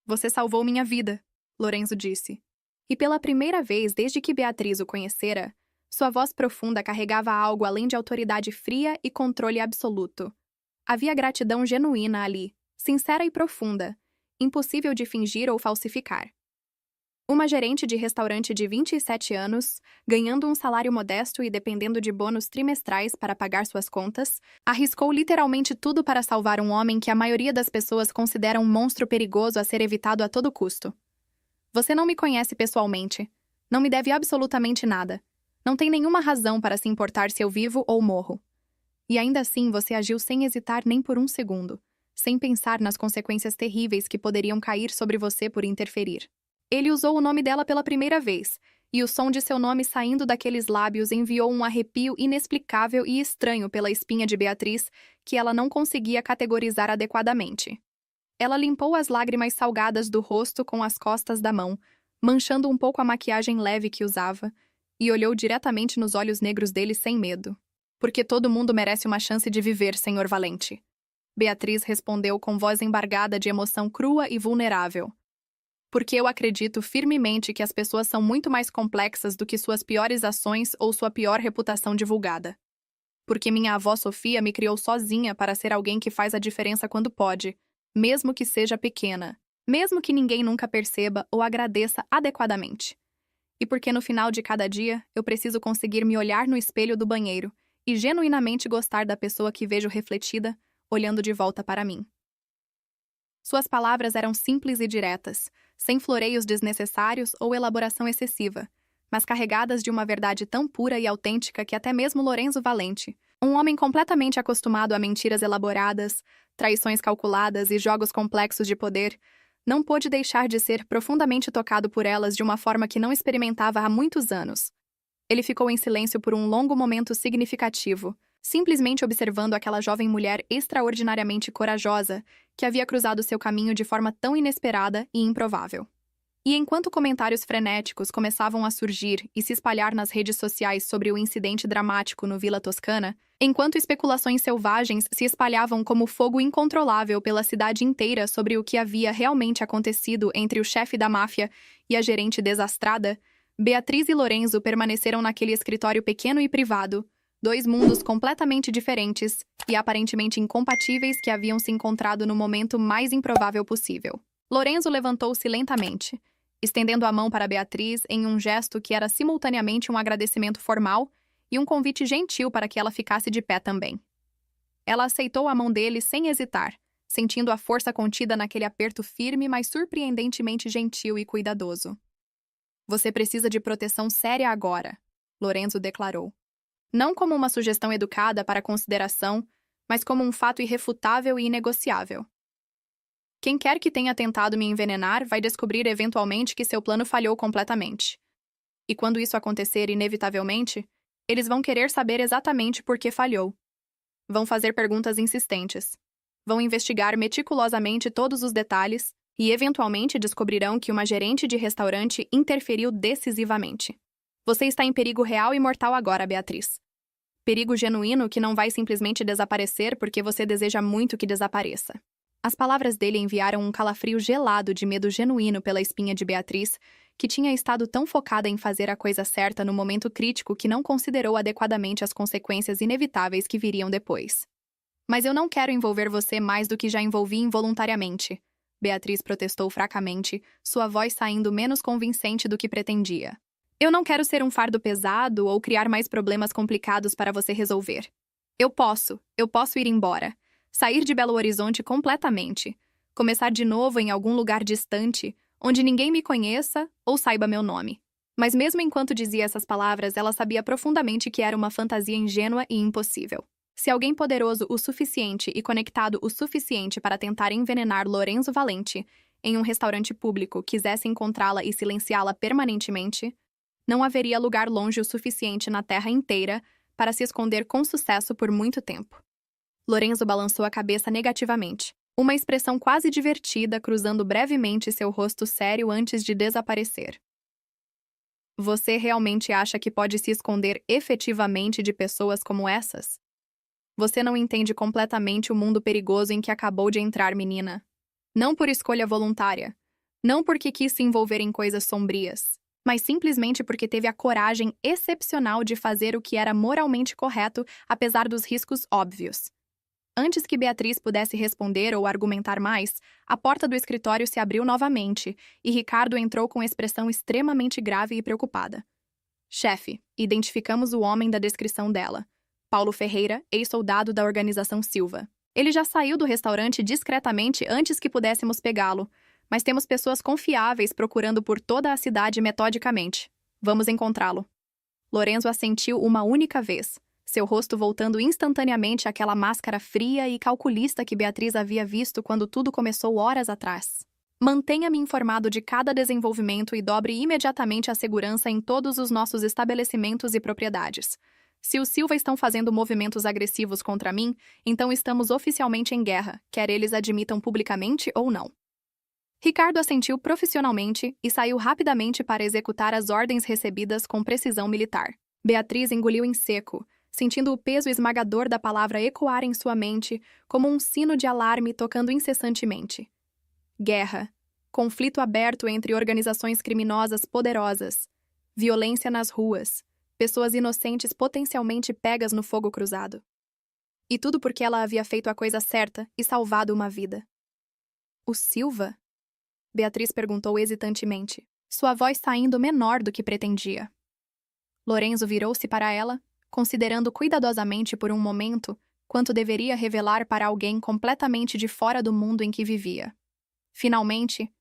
"Você salvou minha vida", Lorenzo disse. E pela primeira vez desde que Beatriz o conhecera, sua voz profunda carregava algo além de autoridade fria e controle absoluto. Havia gratidão genuína ali, sincera e profunda, impossível de fingir ou falsificar. Uma gerente de restaurante de 27 anos, ganhando um salário modesto e dependendo de bônus trimestrais para pagar suas contas, arriscou literalmente tudo para salvar um homem que a maioria das pessoas considera um monstro perigoso a ser evitado a todo custo. "Você não me conhece pessoalmente. Não me deve absolutamente nada. Não tem nenhuma razão para se importar se eu vivo ou morro. E ainda assim você agiu sem hesitar nem por um segundo, sem pensar nas consequências terríveis que poderiam cair sobre você por interferir." Ele usou o nome dela pela primeira vez, e o som de seu nome saindo daqueles lábios enviou um arrepio inexplicável e estranho pela espinha de Beatriz que ela não conseguia categorizar adequadamente. Ela limpou as lágrimas salgadas do rosto com as costas da mão, manchando um pouco a maquiagem leve que usava, e olhou diretamente nos olhos negros dele sem medo. "Porque todo mundo merece uma chance de viver, Senhor Valente." Beatriz respondeu com voz embargada de emoção crua e vulnerável. "Porque eu acredito firmemente que as pessoas são muito mais complexas do que suas piores ações ou sua pior reputação divulgada. Porque minha avó Sofia me criou sozinha para ser alguém que faz a diferença quando pode, mesmo que seja pequena, mesmo que ninguém nunca perceba ou agradeça adequadamente. E porque no final de cada dia eu preciso conseguir me olhar no espelho do banheiro e genuinamente gostar da pessoa que vejo refletida, olhando de volta para mim." Suas palavras eram simples e diretas, sem floreios desnecessários ou elaboração excessiva, mas carregadas de uma verdade tão pura e autêntica que até mesmo Lorenzo Valente, um homem completamente acostumado a mentiras elaboradas, traições calculadas e jogos complexos de poder, não pôde deixar de ser profundamente tocado por elas de uma forma que não experimentava há muitos anos. Ele ficou em silêncio por um longo momento significativo, simplesmente observando aquela jovem mulher extraordinariamente corajosa que havia cruzado seu caminho de forma tão inesperada e improvável. E enquanto comentários frenéticos começavam a surgir e se espalhar nas redes sociais sobre o incidente dramático no Vila Toscana, enquanto especulações selvagens se espalhavam como fogo incontrolável pela cidade inteira sobre o que havia realmente acontecido entre o chefe da máfia e a gerente desastrada, Beatriz e Lorenzo permaneceram naquele escritório pequeno e privado, 2 mundos completamente diferentes e aparentemente incompatíveis que haviam se encontrado no momento mais improvável possível. Lorenzo levantou-se lentamente, estendendo a mão para Beatriz em um gesto que era simultaneamente um agradecimento formal e um convite gentil para que ela ficasse de pé também. Ela aceitou a mão dele sem hesitar, sentindo a força contida naquele aperto firme, mas surpreendentemente gentil e cuidadoso. Você precisa de proteção séria agora, Lorenzo declarou. Não como uma sugestão educada para consideração, mas como um fato irrefutável e inegociável. Quem quer que tenha tentado me envenenar vai descobrir eventualmente que seu plano falhou completamente. E quando isso acontecer inevitavelmente, eles vão querer saber exatamente por que falhou. Vão fazer perguntas insistentes. Vão investigar meticulosamente todos os detalhes e eventualmente descobrirão que uma gerente de restaurante interferiu decisivamente. Você está em perigo real e mortal agora, Beatriz. Perigo genuíno que não vai simplesmente desaparecer porque você deseja muito que desapareça. As palavras dele enviaram um calafrio gelado de medo genuíno pela espinha de Beatriz, que tinha estado tão focada em fazer a coisa certa no momento crítico que não considerou adequadamente as consequências inevitáveis que viriam depois. Mas eu não quero envolver você mais do que já envolvi involuntariamente, Beatriz protestou fracamente, sua voz saindo menos convincente do que pretendia. Eu não quero ser um fardo pesado ou criar mais problemas complicados para você resolver. Eu posso ir embora. Sair de Belo Horizonte completamente. Começar de novo em algum lugar distante, onde ninguém me conheça ou saiba meu nome. Mas mesmo enquanto dizia essas palavras, ela sabia profundamente que era uma fantasia ingênua e impossível. Se alguém poderoso o suficiente e conectado o suficiente para tentar envenenar Lorenzo Valente em um restaurante público quisesse encontrá-la e silenciá-la permanentemente, não haveria lugar longe o suficiente na terra inteira para se esconder com sucesso por muito tempo. Lorenzo balançou a cabeça negativamente, uma expressão quase divertida cruzando brevemente seu rosto sério antes de desaparecer. Você realmente acha que pode se esconder efetivamente de pessoas como essas? Você não entende completamente o mundo perigoso em que acabou de entrar, menina. Não por escolha voluntária. Não porque quis se envolver em coisas sombrias, mas simplesmente porque teve a coragem excepcional de fazer o que era moralmente correto, apesar dos riscos óbvios. Antes que Beatriz pudesse responder ou argumentar mais, a porta do escritório se abriu novamente e Ricardo entrou com expressão extremamente grave e preocupada. Chefe, identificamos o homem da descrição dela. Paulo Ferreira, ex-soldado da organização Silva. Ele já saiu do restaurante discretamente antes que pudéssemos pegá-lo, mas temos pessoas confiáveis procurando por toda a cidade metodicamente. Vamos encontrá-lo. Lorenzo assentiu uma única vez, seu rosto voltando instantaneamente àquela máscara fria e calculista que Beatriz havia visto quando tudo começou horas atrás. Mantenha-me informado de cada desenvolvimento e dobre imediatamente a segurança em todos os nossos estabelecimentos e propriedades. Se os Silva estão fazendo movimentos agressivos contra mim, então estamos oficialmente em guerra, quer eles admitam publicamente ou não. Ricardo assentiu profissionalmente e saiu rapidamente para executar as ordens recebidas com precisão militar. Beatriz engoliu em seco, sentindo o peso esmagador da palavra ecoar em sua mente como um sino de alarme tocando incessantemente. Guerra. Conflito aberto entre organizações criminosas poderosas. Violência nas ruas. Pessoas inocentes potencialmente pegas no fogo cruzado. E tudo porque ela havia feito a coisa certa e salvado uma vida. O Silva? Beatriz perguntou hesitantemente, sua voz saindo menor do que pretendia. Lorenzo virou-se para ela, considerando cuidadosamente por um momento quanto deveria revelar para alguém completamente de fora do mundo em que vivia. Finalmente,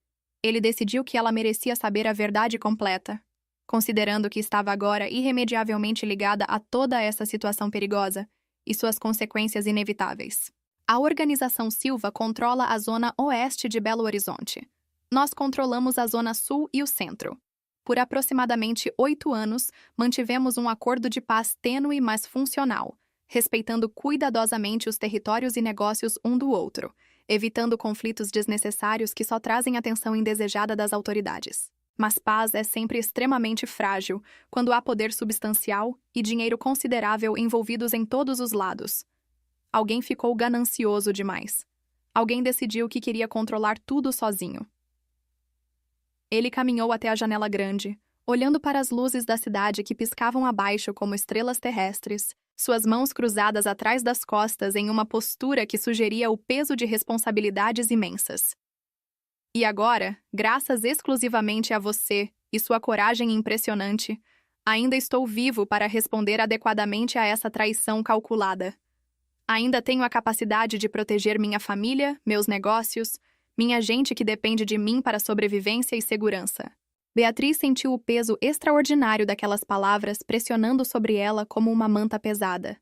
ele decidiu que ela merecia saber a verdade completa, considerando que estava agora irremediavelmente ligada a toda essa situação perigosa e suas consequências inevitáveis. A organização Silva controla a zona oeste de Belo Horizonte. Nós controlamos a zona sul e o centro. Por aproximadamente 8 anos, mantivemos um acordo de paz tênue, mas funcional, respeitando cuidadosamente os territórios e negócios um do outro, evitando conflitos desnecessários que só trazem atenção indesejada das autoridades. Mas paz é sempre extremamente frágil quando há poder substancial e dinheiro considerável envolvidos em todos os lados. Alguém ficou ganancioso demais. Alguém decidiu que queria controlar tudo sozinho. Ele caminhou até a janela grande, olhando para as luzes da cidade que piscavam abaixo como estrelas terrestres, suas mãos cruzadas atrás das costas em uma postura que sugeria o peso de responsabilidades imensas. E agora, graças exclusivamente a você e sua coragem impressionante, ainda estou vivo para responder adequadamente a essa traição calculada. Ainda tenho a capacidade de proteger minha família, meus negócios, minha gente que depende de mim para sobrevivência e segurança. Beatriz sentiu o peso extraordinário daquelas palavras pressionando sobre ela como uma manta pesada.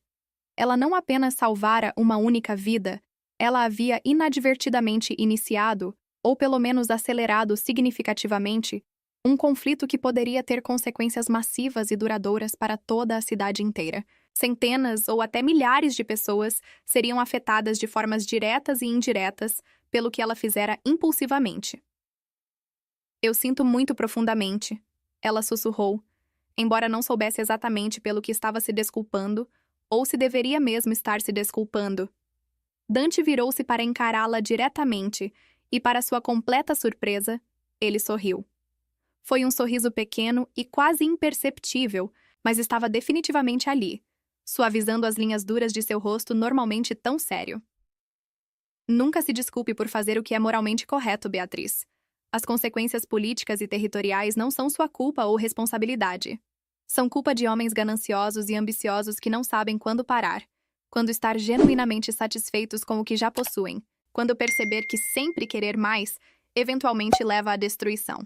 Ela não apenas salvara uma única vida, ela havia inadvertidamente iniciado, ou pelo menos acelerado significativamente, um conflito que poderia ter consequências massivas e duradouras para toda a cidade inteira. Centenas ou até milhares de pessoas seriam afetadas de formas diretas e indiretas pelo que ela fizera impulsivamente. Eu sinto muito profundamente, ela sussurrou, embora não soubesse exatamente pelo que estava se desculpando, ou se deveria mesmo estar se desculpando. Dante virou-se para encará-la diretamente e, para sua completa surpresa, ele sorriu. Foi um sorriso pequeno e quase imperceptível, mas estava definitivamente ali, suavizando as linhas duras de seu rosto normalmente tão sério. Nunca se desculpe por fazer o que é moralmente correto, Beatriz. As consequências políticas e territoriais não são sua culpa ou responsabilidade. São culpa de homens gananciosos e ambiciosos que não sabem quando parar, quando estar genuinamente satisfeitos com o que já possuem, quando perceber que sempre querer mais, eventualmente leva à destruição.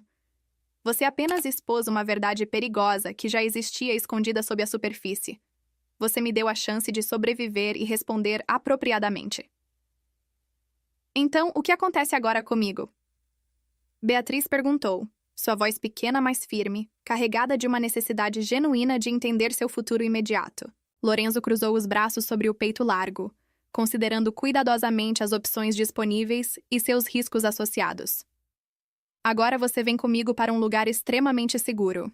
Você apenas expôs uma verdade perigosa que já existia escondida sob a superfície. Você me deu a chance de sobreviver e responder apropriadamente. Então, o que acontece agora comigo? Beatriz perguntou, sua voz pequena mas firme, carregada de uma necessidade genuína de entender seu futuro imediato. Lorenzo cruzou os braços sobre o peito largo, considerando cuidadosamente as opções disponíveis e seus riscos associados. Agora você vem comigo para um lugar extremamente seguro.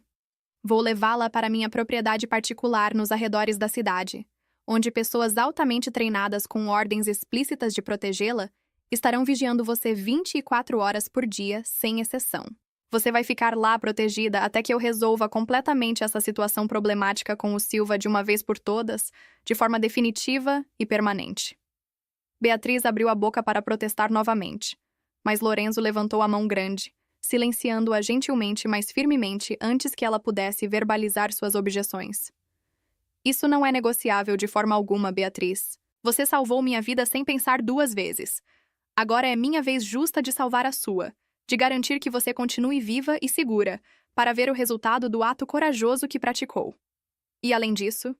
Vou levá-la para minha propriedade particular nos arredores da cidade, onde pessoas altamente treinadas com ordens explícitas de protegê-la estarão vigiando você 24 horas por dia, sem exceção. Você vai ficar lá protegida até que eu resolva completamente essa situação problemática com o Silva de uma vez por todas, de forma definitiva e permanente. Beatriz abriu a boca para protestar novamente, mas Lorenzo levantou a mão grande, silenciando-a gentilmente mas firmemente antes que ela pudesse verbalizar suas objeções. Isso não é negociável de forma alguma, Beatriz. Você salvou minha vida sem pensar duas vezes. Agora é minha vez justa de salvar a sua, de garantir que você continue viva e segura, para ver o resultado do ato corajoso que praticou. E além disso,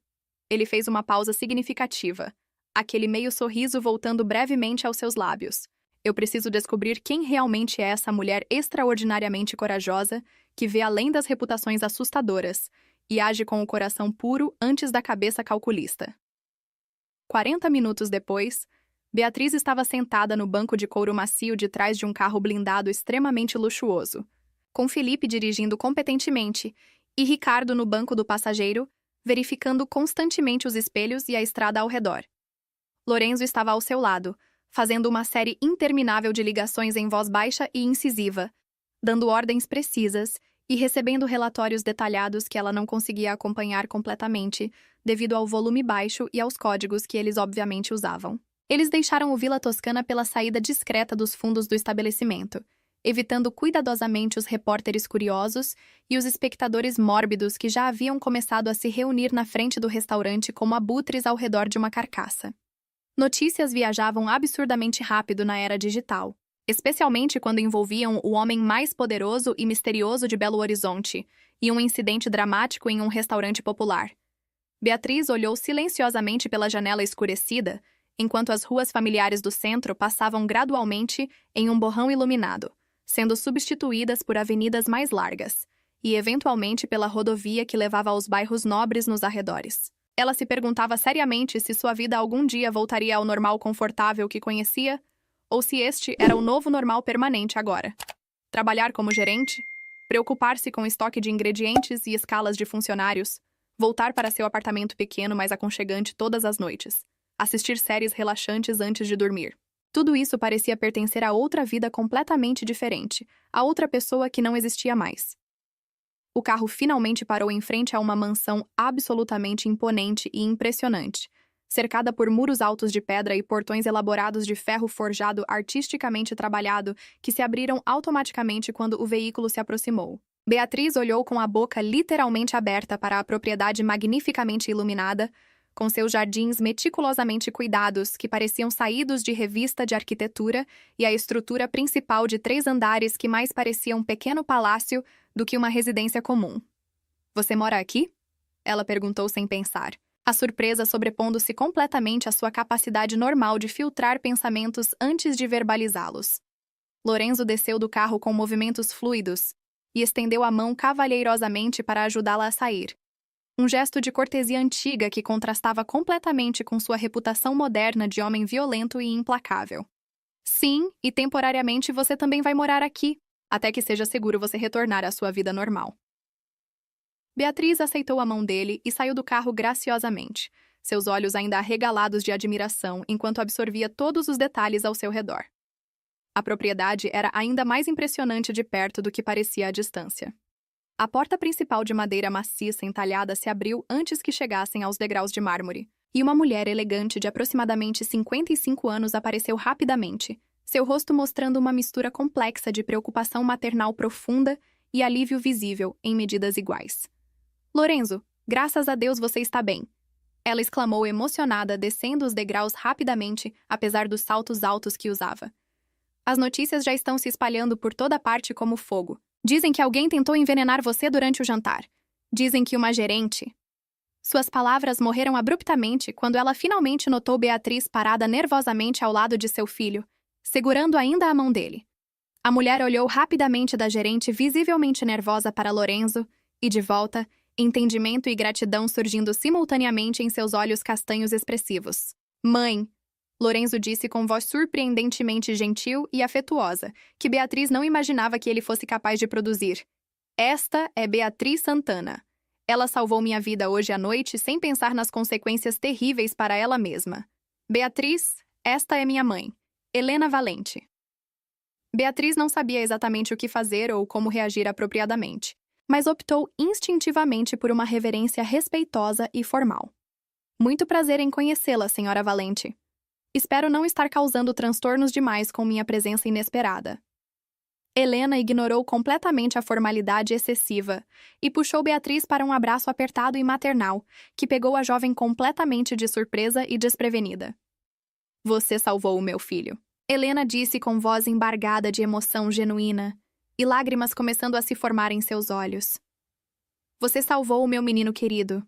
ele fez uma pausa significativa, aquele meio sorriso voltando brevemente aos seus lábios. Eu preciso descobrir quem realmente é essa mulher extraordinariamente corajosa que vê além das reputações assustadoras e age com o coração puro antes da cabeça calculista. 40 minutos depois, Beatriz estava sentada no banco de couro macio de trás de um carro blindado extremamente luxuoso, com Felipe dirigindo competentemente e Ricardo no banco do passageiro, verificando constantemente os espelhos e a estrada ao redor. Lorenzo estava ao seu lado, fazendo uma série interminável de ligações em voz baixa e incisiva, dando ordens precisas e recebendo relatórios detalhados que ela não conseguia acompanhar completamente, devido ao volume baixo e aos códigos que eles obviamente usavam. Eles deixaram o Vila Toscana pela saída discreta dos fundos do estabelecimento, evitando cuidadosamente os repórteres curiosos e os espectadores mórbidos que já haviam começado a se reunir na frente do restaurante como abutres ao redor de uma carcaça. Notícias viajavam absurdamente rápido na era digital, especialmente quando envolviam o homem mais poderoso e misterioso de Belo Horizonte e um incidente dramático em um restaurante popular. Beatriz olhou silenciosamente pela janela escurecida, enquanto as ruas familiares do centro passavam gradualmente em um borrão iluminado, sendo substituídas por avenidas mais largas, e eventualmente pela rodovia que levava aos bairros nobres nos arredores. Ela se perguntava seriamente se sua vida algum dia voltaria ao normal confortável que conhecia, ou se este era o novo normal permanente agora. Trabalhar como gerente, preocupar-se com estoque de ingredientes e escalas de funcionários, voltar para seu apartamento pequeno mas aconchegante todas as noites, assistir séries relaxantes antes de dormir. Tudo isso parecia pertencer a outra vida completamente diferente, a outra pessoa que não existia mais. O carro finalmente parou em frente a uma mansão absolutamente imponente e impressionante, cercada por muros altos de pedra e portões elaborados de ferro forjado artisticamente trabalhado que se abriram automaticamente quando o veículo se aproximou. Beatriz olhou com a boca literalmente aberta para a propriedade magnificamente iluminada, com seus jardins meticulosamente cuidados que pareciam saídos de revista de arquitetura e a estrutura principal de 3 andares que mais parecia um pequeno palácio do que uma residência comum. "Você mora aqui?" Ela perguntou sem pensar, a surpresa sobrepondo-se completamente à sua capacidade normal de filtrar pensamentos antes de verbalizá-los. Lorenzo desceu do carro com movimentos fluidos e estendeu a mão cavalheirosamente para ajudá-la a sair. Um gesto de cortesia antiga que contrastava completamente com sua reputação moderna de homem violento e implacável. "Sim, e temporariamente você também vai morar aqui, até que seja seguro você retornar à sua vida normal." Beatriz aceitou a mão dele e saiu do carro graciosamente, seus olhos ainda arregalados de admiração enquanto absorvia todos os detalhes ao seu redor. A propriedade era ainda mais impressionante de perto do que parecia à distância. A porta principal de madeira maciça entalhada se abriu antes que chegassem aos degraus de mármore, e uma mulher elegante de aproximadamente 55 anos apareceu rapidamente, seu rosto mostrando uma mistura complexa de preocupação maternal profunda e alívio visível em medidas iguais. "Lorenzo, graças a Deus você está bem!" Ela exclamou emocionada, descendo os degraus rapidamente, apesar dos saltos altos que usava. "As notícias já estão se espalhando por toda parte como fogo. Dizem que alguém tentou envenenar você durante o jantar. Dizem que uma gerente..." Suas palavras morreram abruptamente quando ela finalmente notou Beatriz parada nervosamente ao lado de seu filho, segurando ainda a mão dele. A mulher olhou rapidamente da gerente visivelmente nervosa para Lorenzo e, de volta, entendimento e gratidão surgindo simultaneamente em seus olhos castanhos expressivos. "Mãe", Lorenzo disse com voz surpreendentemente gentil e afetuosa, que Beatriz não imaginava que ele fosse capaz de produzir. "Esta é Beatriz Santana. Ela salvou minha vida hoje à noite sem pensar nas consequências terríveis para ela mesma. Beatriz, esta é minha mãe, Helena Valente." Beatriz não sabia exatamente o que fazer ou como reagir apropriadamente, mas optou instintivamente por uma reverência respeitosa e formal. "Muito prazer em conhecê-la, senhora Valente. Espero não estar causando transtornos demais com minha presença inesperada." Helena ignorou completamente a formalidade excessiva e puxou Beatriz para um abraço apertado e maternal, que pegou a jovem completamente de surpresa e desprevenida. "Você salvou o meu filho", Helena disse com voz embargada de emoção genuína, e lágrimas começando a se formar em seus olhos. "Você salvou o meu menino querido.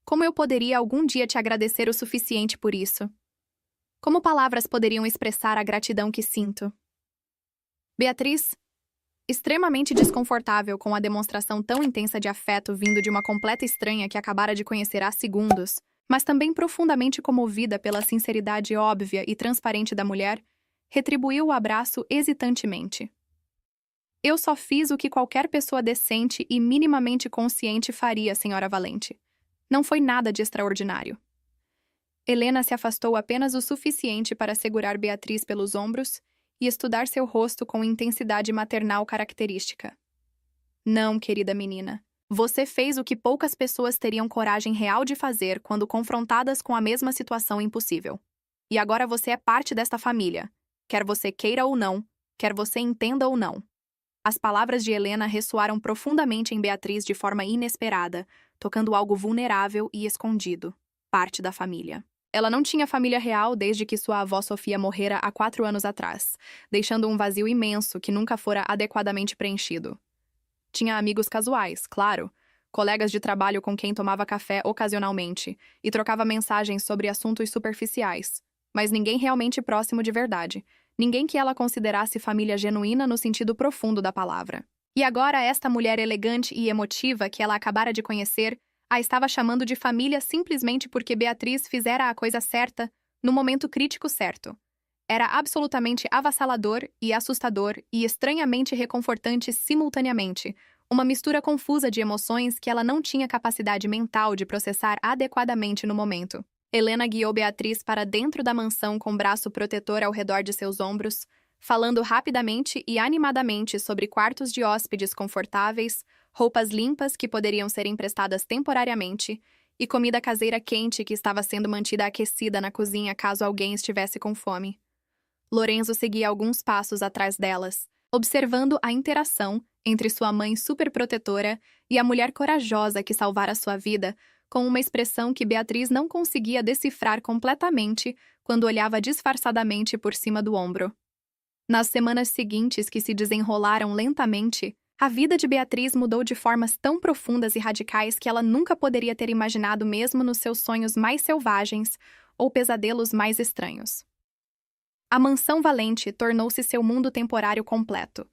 Como eu poderia algum dia te agradecer o suficiente por isso? Como palavras poderiam expressar a gratidão que sinto?" Beatriz, extremamente desconfortável com a demonstração tão intensa de afeto vindo de uma completa estranha que acabara de conhecer há segundos, mas também profundamente comovida pela sinceridade óbvia e transparente da mulher, retribuiu o abraço hesitantemente. "Eu só fiz o que qualquer pessoa decente e minimamente consciente faria, senhora Valente. Não foi nada de extraordinário." Helena se afastou apenas o suficiente para segurar Beatriz pelos ombros e estudar seu rosto com intensidade maternal característica. "Não, querida menina. Você fez o que poucas pessoas teriam coragem real de fazer quando confrontadas com a mesma situação impossível. E agora você é parte desta família, quer você queira ou não, quer você entenda ou não." As palavras de Helena ressoaram profundamente em Beatriz de forma inesperada, tocando algo vulnerável e escondido, parte da família. Ela não tinha família real desde que sua avó Sofia morrera há 4 anos atrás, deixando um vazio imenso que nunca fora adequadamente preenchido. Tinha amigos casuais, claro, colegas de trabalho com quem tomava café ocasionalmente e trocava mensagens sobre assuntos superficiais, mas ninguém realmente próximo de verdade, ninguém que ela considerasse família genuína no sentido profundo da palavra. E agora esta mulher elegante e emotiva que ela acabara de conhecer a estava chamando de família simplesmente porque Beatriz fizera a coisa certa no momento crítico certo. Era absolutamente avassalador e assustador e estranhamente reconfortante simultaneamente, uma mistura confusa de emoções que ela não tinha capacidade mental de processar adequadamente no momento. Helena guiou Beatriz para dentro da mansão com braço protetor ao redor de seus ombros, falando rapidamente e animadamente sobre quartos de hóspedes confortáveis, roupas limpas que poderiam ser emprestadas temporariamente e comida caseira quente que estava sendo mantida aquecida na cozinha caso alguém estivesse com fome. Lorenzo seguia alguns passos atrás delas, observando a interação entre sua mãe superprotetora e a mulher corajosa que salvara sua vida com uma expressão que Beatriz não conseguia decifrar completamente quando olhava disfarçadamente por cima do ombro. Nas semanas seguintes, que se desenrolaram lentamente, a vida de Beatriz mudou de formas tão profundas e radicais que ela nunca poderia ter imaginado mesmo nos seus sonhos mais selvagens ou pesadelos mais estranhos. A mansão Valente tornou-se seu mundo temporário completo.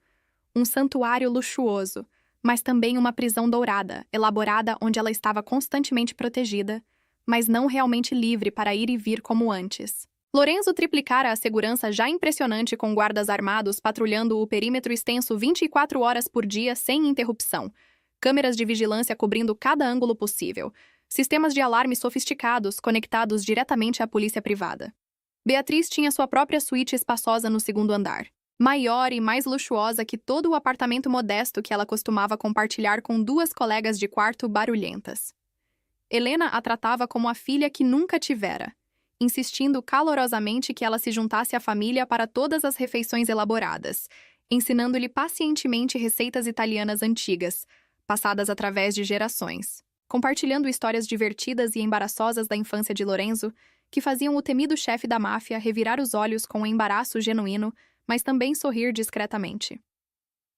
Um santuário luxuoso, mas também uma prisão dourada, elaborada onde ela estava constantemente protegida, mas não realmente livre para ir e vir como antes. Lorenzo triplicara a segurança já impressionante com guardas armados patrulhando o perímetro extenso 24 horas por dia sem interrupção, câmeras de vigilância cobrindo cada ângulo possível, sistemas de alarme sofisticados conectados diretamente à polícia privada. Beatriz tinha sua própria suíte espaçosa no segundo andar, maior e mais luxuosa que todo o apartamento modesto que ela costumava compartilhar com duas colegas de quarto barulhentas. Helena a tratava como a filha que nunca tivera, insistindo calorosamente que ela se juntasse à família para todas as refeições elaboradas, ensinando-lhe pacientemente receitas italianas antigas, passadas através de gerações, compartilhando histórias divertidas e embaraçosas da infância de Lorenzo, que faziam o temido chefe da máfia revirar os olhos com um embaraço genuíno, mas também sorrir discretamente.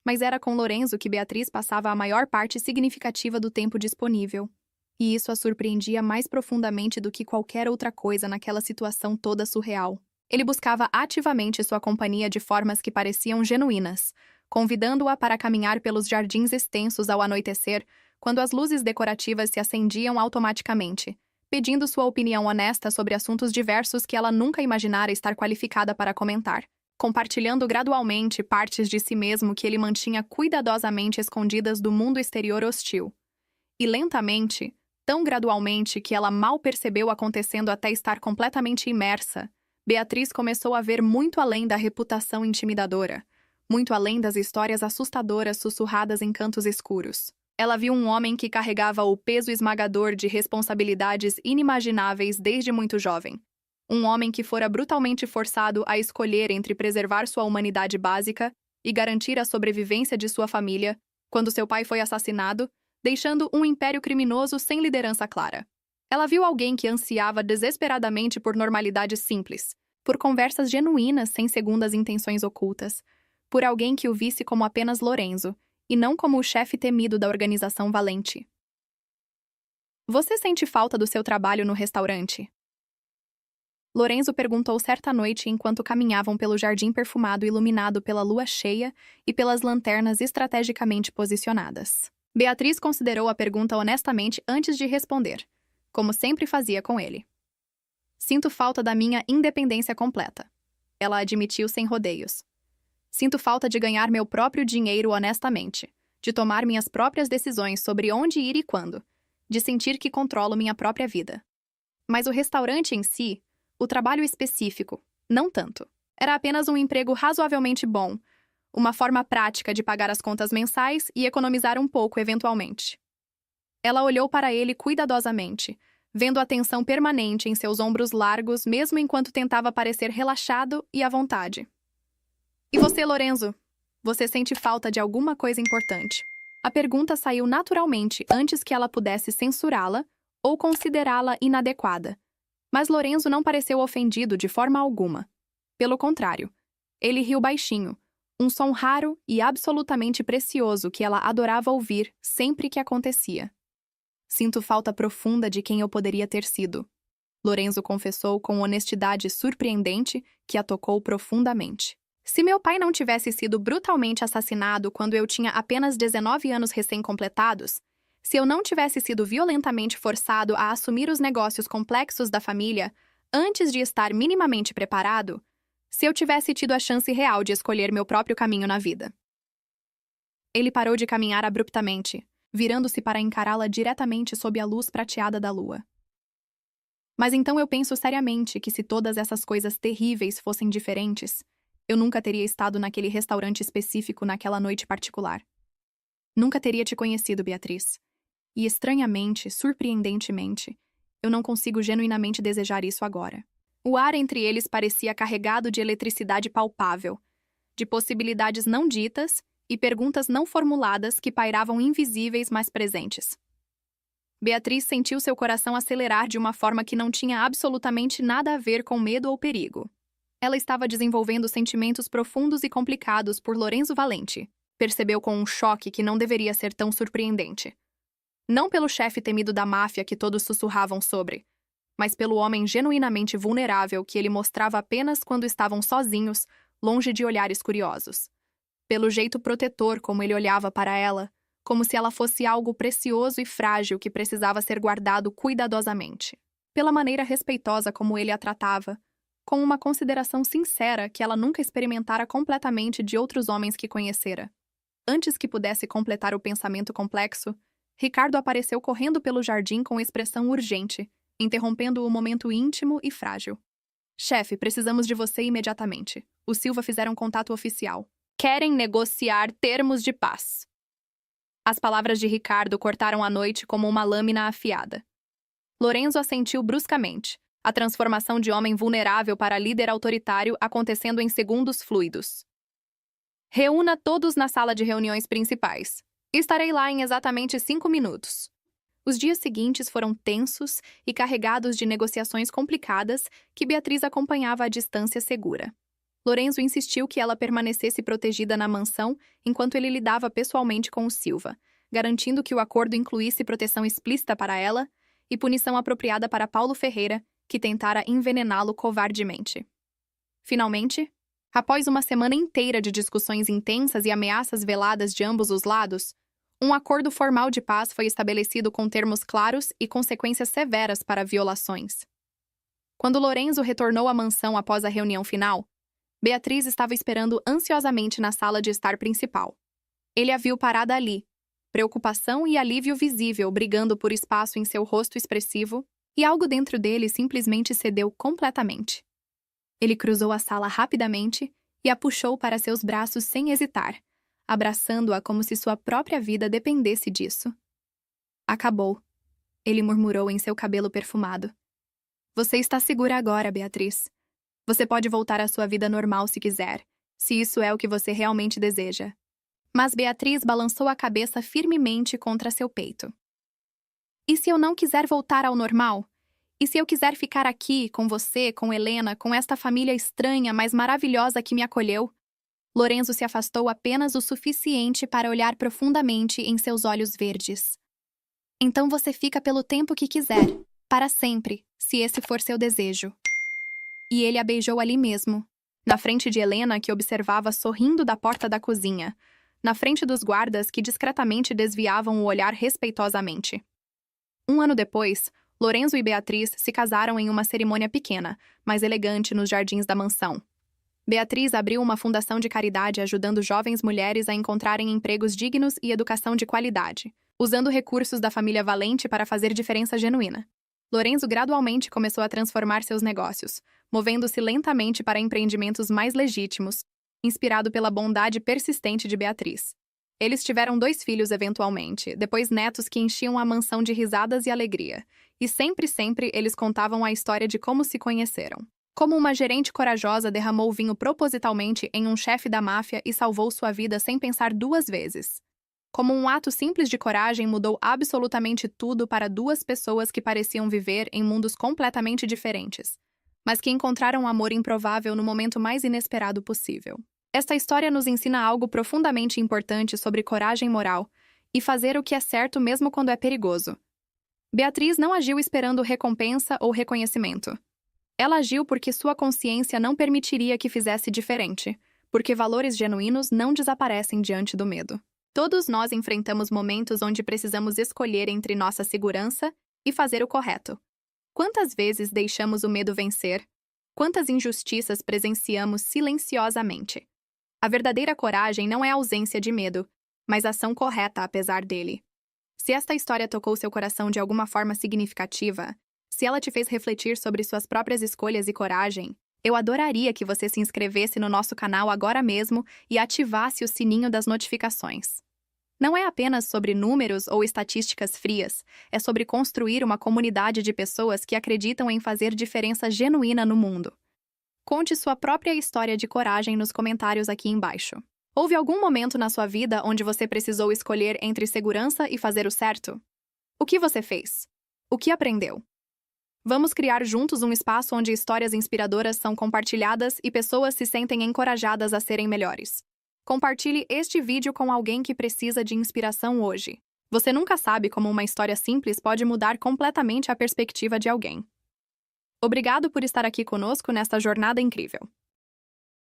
Mas era com Lorenzo que Beatriz passava a maior parte significativa do tempo disponível, e isso a surpreendia mais profundamente do que qualquer outra coisa naquela situação toda surreal. Ele buscava ativamente sua companhia de formas que pareciam genuínas, convidando-a para caminhar pelos jardins extensos ao anoitecer, quando as luzes decorativas se acendiam automaticamente, pedindo sua opinião honesta sobre assuntos diversos que ela nunca imaginara estar qualificada para comentar, compartilhando gradualmente partes de si mesmo que ele mantinha cuidadosamente escondidas do mundo exterior hostil. E lentamente, tão gradualmente que ela mal percebeu acontecendo até estar completamente imersa, Beatriz começou a ver muito além da reputação intimidadora, muito além das histórias assustadoras sussurradas em cantos escuros. Ela viu um homem que carregava o peso esmagador de responsabilidades inimagináveis desde muito jovem. Um homem que fora brutalmente forçado a escolher entre preservar sua humanidade básica e garantir a sobrevivência de sua família, quando seu pai foi assassinado, deixando um império criminoso sem liderança clara. Ela viu alguém que ansiava desesperadamente por normalidade simples, por conversas genuínas sem segundas intenções ocultas, por alguém que o visse como apenas Lorenzo, e não como o chefe temido da organização Valente. Você sente falta do seu trabalho no restaurante? Lorenzo perguntou certa noite enquanto caminhavam pelo jardim perfumado iluminado pela lua cheia e pelas lanternas estrategicamente posicionadas. Beatriz considerou a pergunta honestamente antes de responder, como sempre fazia com ele. Sinto falta da minha independência completa. Ela admitiu sem rodeios. Sinto falta de ganhar meu próprio dinheiro honestamente, de tomar minhas próprias decisões sobre onde ir e quando, de sentir que controlo minha própria vida. Mas o restaurante em si, o trabalho específico, não tanto. Era apenas um emprego razoavelmente bom, uma forma prática de pagar as contas mensais e economizar um pouco eventualmente. Ela olhou para ele cuidadosamente, vendo a tensão permanente em seus ombros largos mesmo enquanto tentava parecer relaxado e à vontade. E você, Lorenzo? Você sente falta de alguma coisa importante? A pergunta saiu naturalmente antes que ela pudesse censurá-la ou considerá-la inadequada. Mas Lorenzo não pareceu ofendido de forma alguma. Pelo contrário, ele riu baixinho, um som raro e absolutamente precioso que ela adorava ouvir sempre que acontecia. Sinto falta profunda de quem eu poderia ter sido. Lorenzo confessou com honestidade surpreendente que a tocou profundamente. Se meu pai não tivesse sido brutalmente assassinado quando eu tinha apenas 19 anos recém-completados, se eu não tivesse sido violentamente forçado a assumir os negócios complexos da família antes de estar minimamente preparado, se eu tivesse tido a chance real de escolher meu próprio caminho na vida. Ele parou de caminhar abruptamente, virando-se para encará-la diretamente sob a luz prateada da lua. Mas então eu penso seriamente que se todas essas coisas terríveis fossem diferentes, eu nunca teria estado naquele restaurante específico naquela noite particular. Nunca teria te conhecido, Beatriz. E estranhamente, surpreendentemente, eu não consigo genuinamente desejar isso agora. O ar entre eles parecia carregado de eletricidade palpável, de possibilidades não ditas e perguntas não formuladas que pairavam invisíveis mas presentes. Beatriz sentiu seu coração acelerar de uma forma que não tinha absolutamente nada a ver com medo ou perigo. Ela estava desenvolvendo sentimentos profundos e complicados por Lorenzo Valente. Percebeu com um choque que não deveria ser tão surpreendente. Não pelo chefe temido da máfia que todos sussurravam sobre, mas pelo homem genuinamente vulnerável que ele mostrava apenas quando estavam sozinhos, longe de olhares curiosos. Pelo jeito protetor como ele olhava para ela, como se ela fosse algo precioso e frágil que precisava ser guardado cuidadosamente. Pela maneira respeitosa como ele a tratava, com uma consideração sincera que ela nunca experimentara completamente de outros homens que conhecera. Antes que pudesse completar o pensamento complexo, Ricardo apareceu correndo pelo jardim com expressão urgente, interrompendo o momento íntimo e frágil. Chefe, precisamos de você imediatamente. Os Silva fizeram contato oficial. Querem negociar termos de paz. As palavras de Ricardo cortaram a noite como uma lâmina afiada. Lorenzo assentiu bruscamente, a transformação de homem vulnerável para líder autoritário acontecendo em segundos fluidos. Reúna todos na sala de reuniões principais. Estarei lá em exatamente 5 minutos. Os dias seguintes foram tensos e carregados de negociações complicadas que Beatriz acompanhava à distância segura. Lorenzo insistiu que ela permanecesse protegida na mansão enquanto ele lidava pessoalmente com o Silva, garantindo que o acordo incluísse proteção explícita para ela e punição apropriada para Paulo Ferreira, que tentara envenená-lo covardemente. Finalmente, após uma semana inteira de discussões intensas e ameaças veladas de ambos os lados, um acordo formal de paz foi estabelecido com termos claros e consequências severas para violações. Quando Lorenzo retornou à mansão após a reunião final, Beatriz estava esperando ansiosamente na sala de estar principal. Ele a viu parada ali, preocupação e alívio visível brigando por espaço em seu rosto expressivo, e algo dentro dele simplesmente cedeu completamente. Ele cruzou a sala rapidamente e a puxou para seus braços sem hesitar, abraçando-a como se sua própria vida dependesse disso. Acabou, ele murmurou em seu cabelo perfumado. Você está segura agora, Beatriz. Você pode voltar à sua vida normal se quiser, se isso é o que você realmente deseja. Mas Beatriz balançou a cabeça firmemente contra seu peito. E se eu não quiser voltar ao normal? E se eu quiser ficar aqui, com você, com Helena, com esta família estranha, mas maravilhosa que me acolheu? Lorenzo se afastou apenas o suficiente para olhar profundamente em seus olhos verdes. Então você fica pelo tempo que quiser, para sempre, se esse for seu desejo. E ele a beijou ali mesmo, na frente de Helena, que observava sorrindo da porta da cozinha, na frente dos guardas que discretamente desviavam o olhar respeitosamente. Um ano depois, Lorenzo e Beatriz se casaram em uma cerimônia pequena, mas elegante nos jardins da mansão. Beatriz abriu uma fundação de caridade ajudando jovens mulheres a encontrarem empregos dignos e educação de qualidade, usando recursos da família Valente para fazer diferença genuína. Lorenzo gradualmente começou a transformar seus negócios, movendo-se lentamente para empreendimentos mais legítimos, inspirado pela bondade persistente de Beatriz. Eles tiveram 2 filhos eventualmente, depois netos que enchiam a mansão de risadas e alegria, e sempre eles contavam a história de como se conheceram. Como uma gerente corajosa derramou vinho propositalmente em um chefe da máfia e salvou sua vida sem pensar 2 vezes. Como um ato simples de coragem mudou absolutamente tudo para 2 pessoas que pareciam viver em mundos completamente diferentes, mas que encontraram um amor improvável no momento mais inesperado possível. Esta história nos ensina algo profundamente importante sobre coragem moral e fazer o que é certo mesmo quando é perigoso. Beatriz não agiu esperando recompensa ou reconhecimento. Ela agiu porque sua consciência não permitiria que fizesse diferente, porque valores genuínos não desaparecem diante do medo. Todos nós enfrentamos momentos onde precisamos escolher entre nossa segurança e fazer o correto. Quantas vezes deixamos o medo vencer? Quantas injustiças presenciamos silenciosamente? A verdadeira coragem não é ausência de medo, mas ação correta apesar dele. Se esta história tocou seu coração de alguma forma significativa, se ela te fez refletir sobre suas próprias escolhas e coragem, eu adoraria que você se inscrevesse no nosso canal agora mesmo e ativasse o sininho das notificações. Não é apenas sobre números ou estatísticas frias, é sobre construir uma comunidade de pessoas que acreditam em fazer diferença genuína no mundo. Conte sua própria história de coragem nos comentários aqui embaixo. Houve algum momento na sua vida onde você precisou escolher entre segurança e fazer o certo? O que você fez? O que aprendeu? Vamos criar juntos um espaço onde histórias inspiradoras são compartilhadas e pessoas se sentem encorajadas a serem melhores. Compartilhe este vídeo com alguém que precisa de inspiração hoje. Você nunca sabe como uma história simples pode mudar completamente a perspectiva de alguém. Obrigado por estar aqui conosco nesta jornada incrível.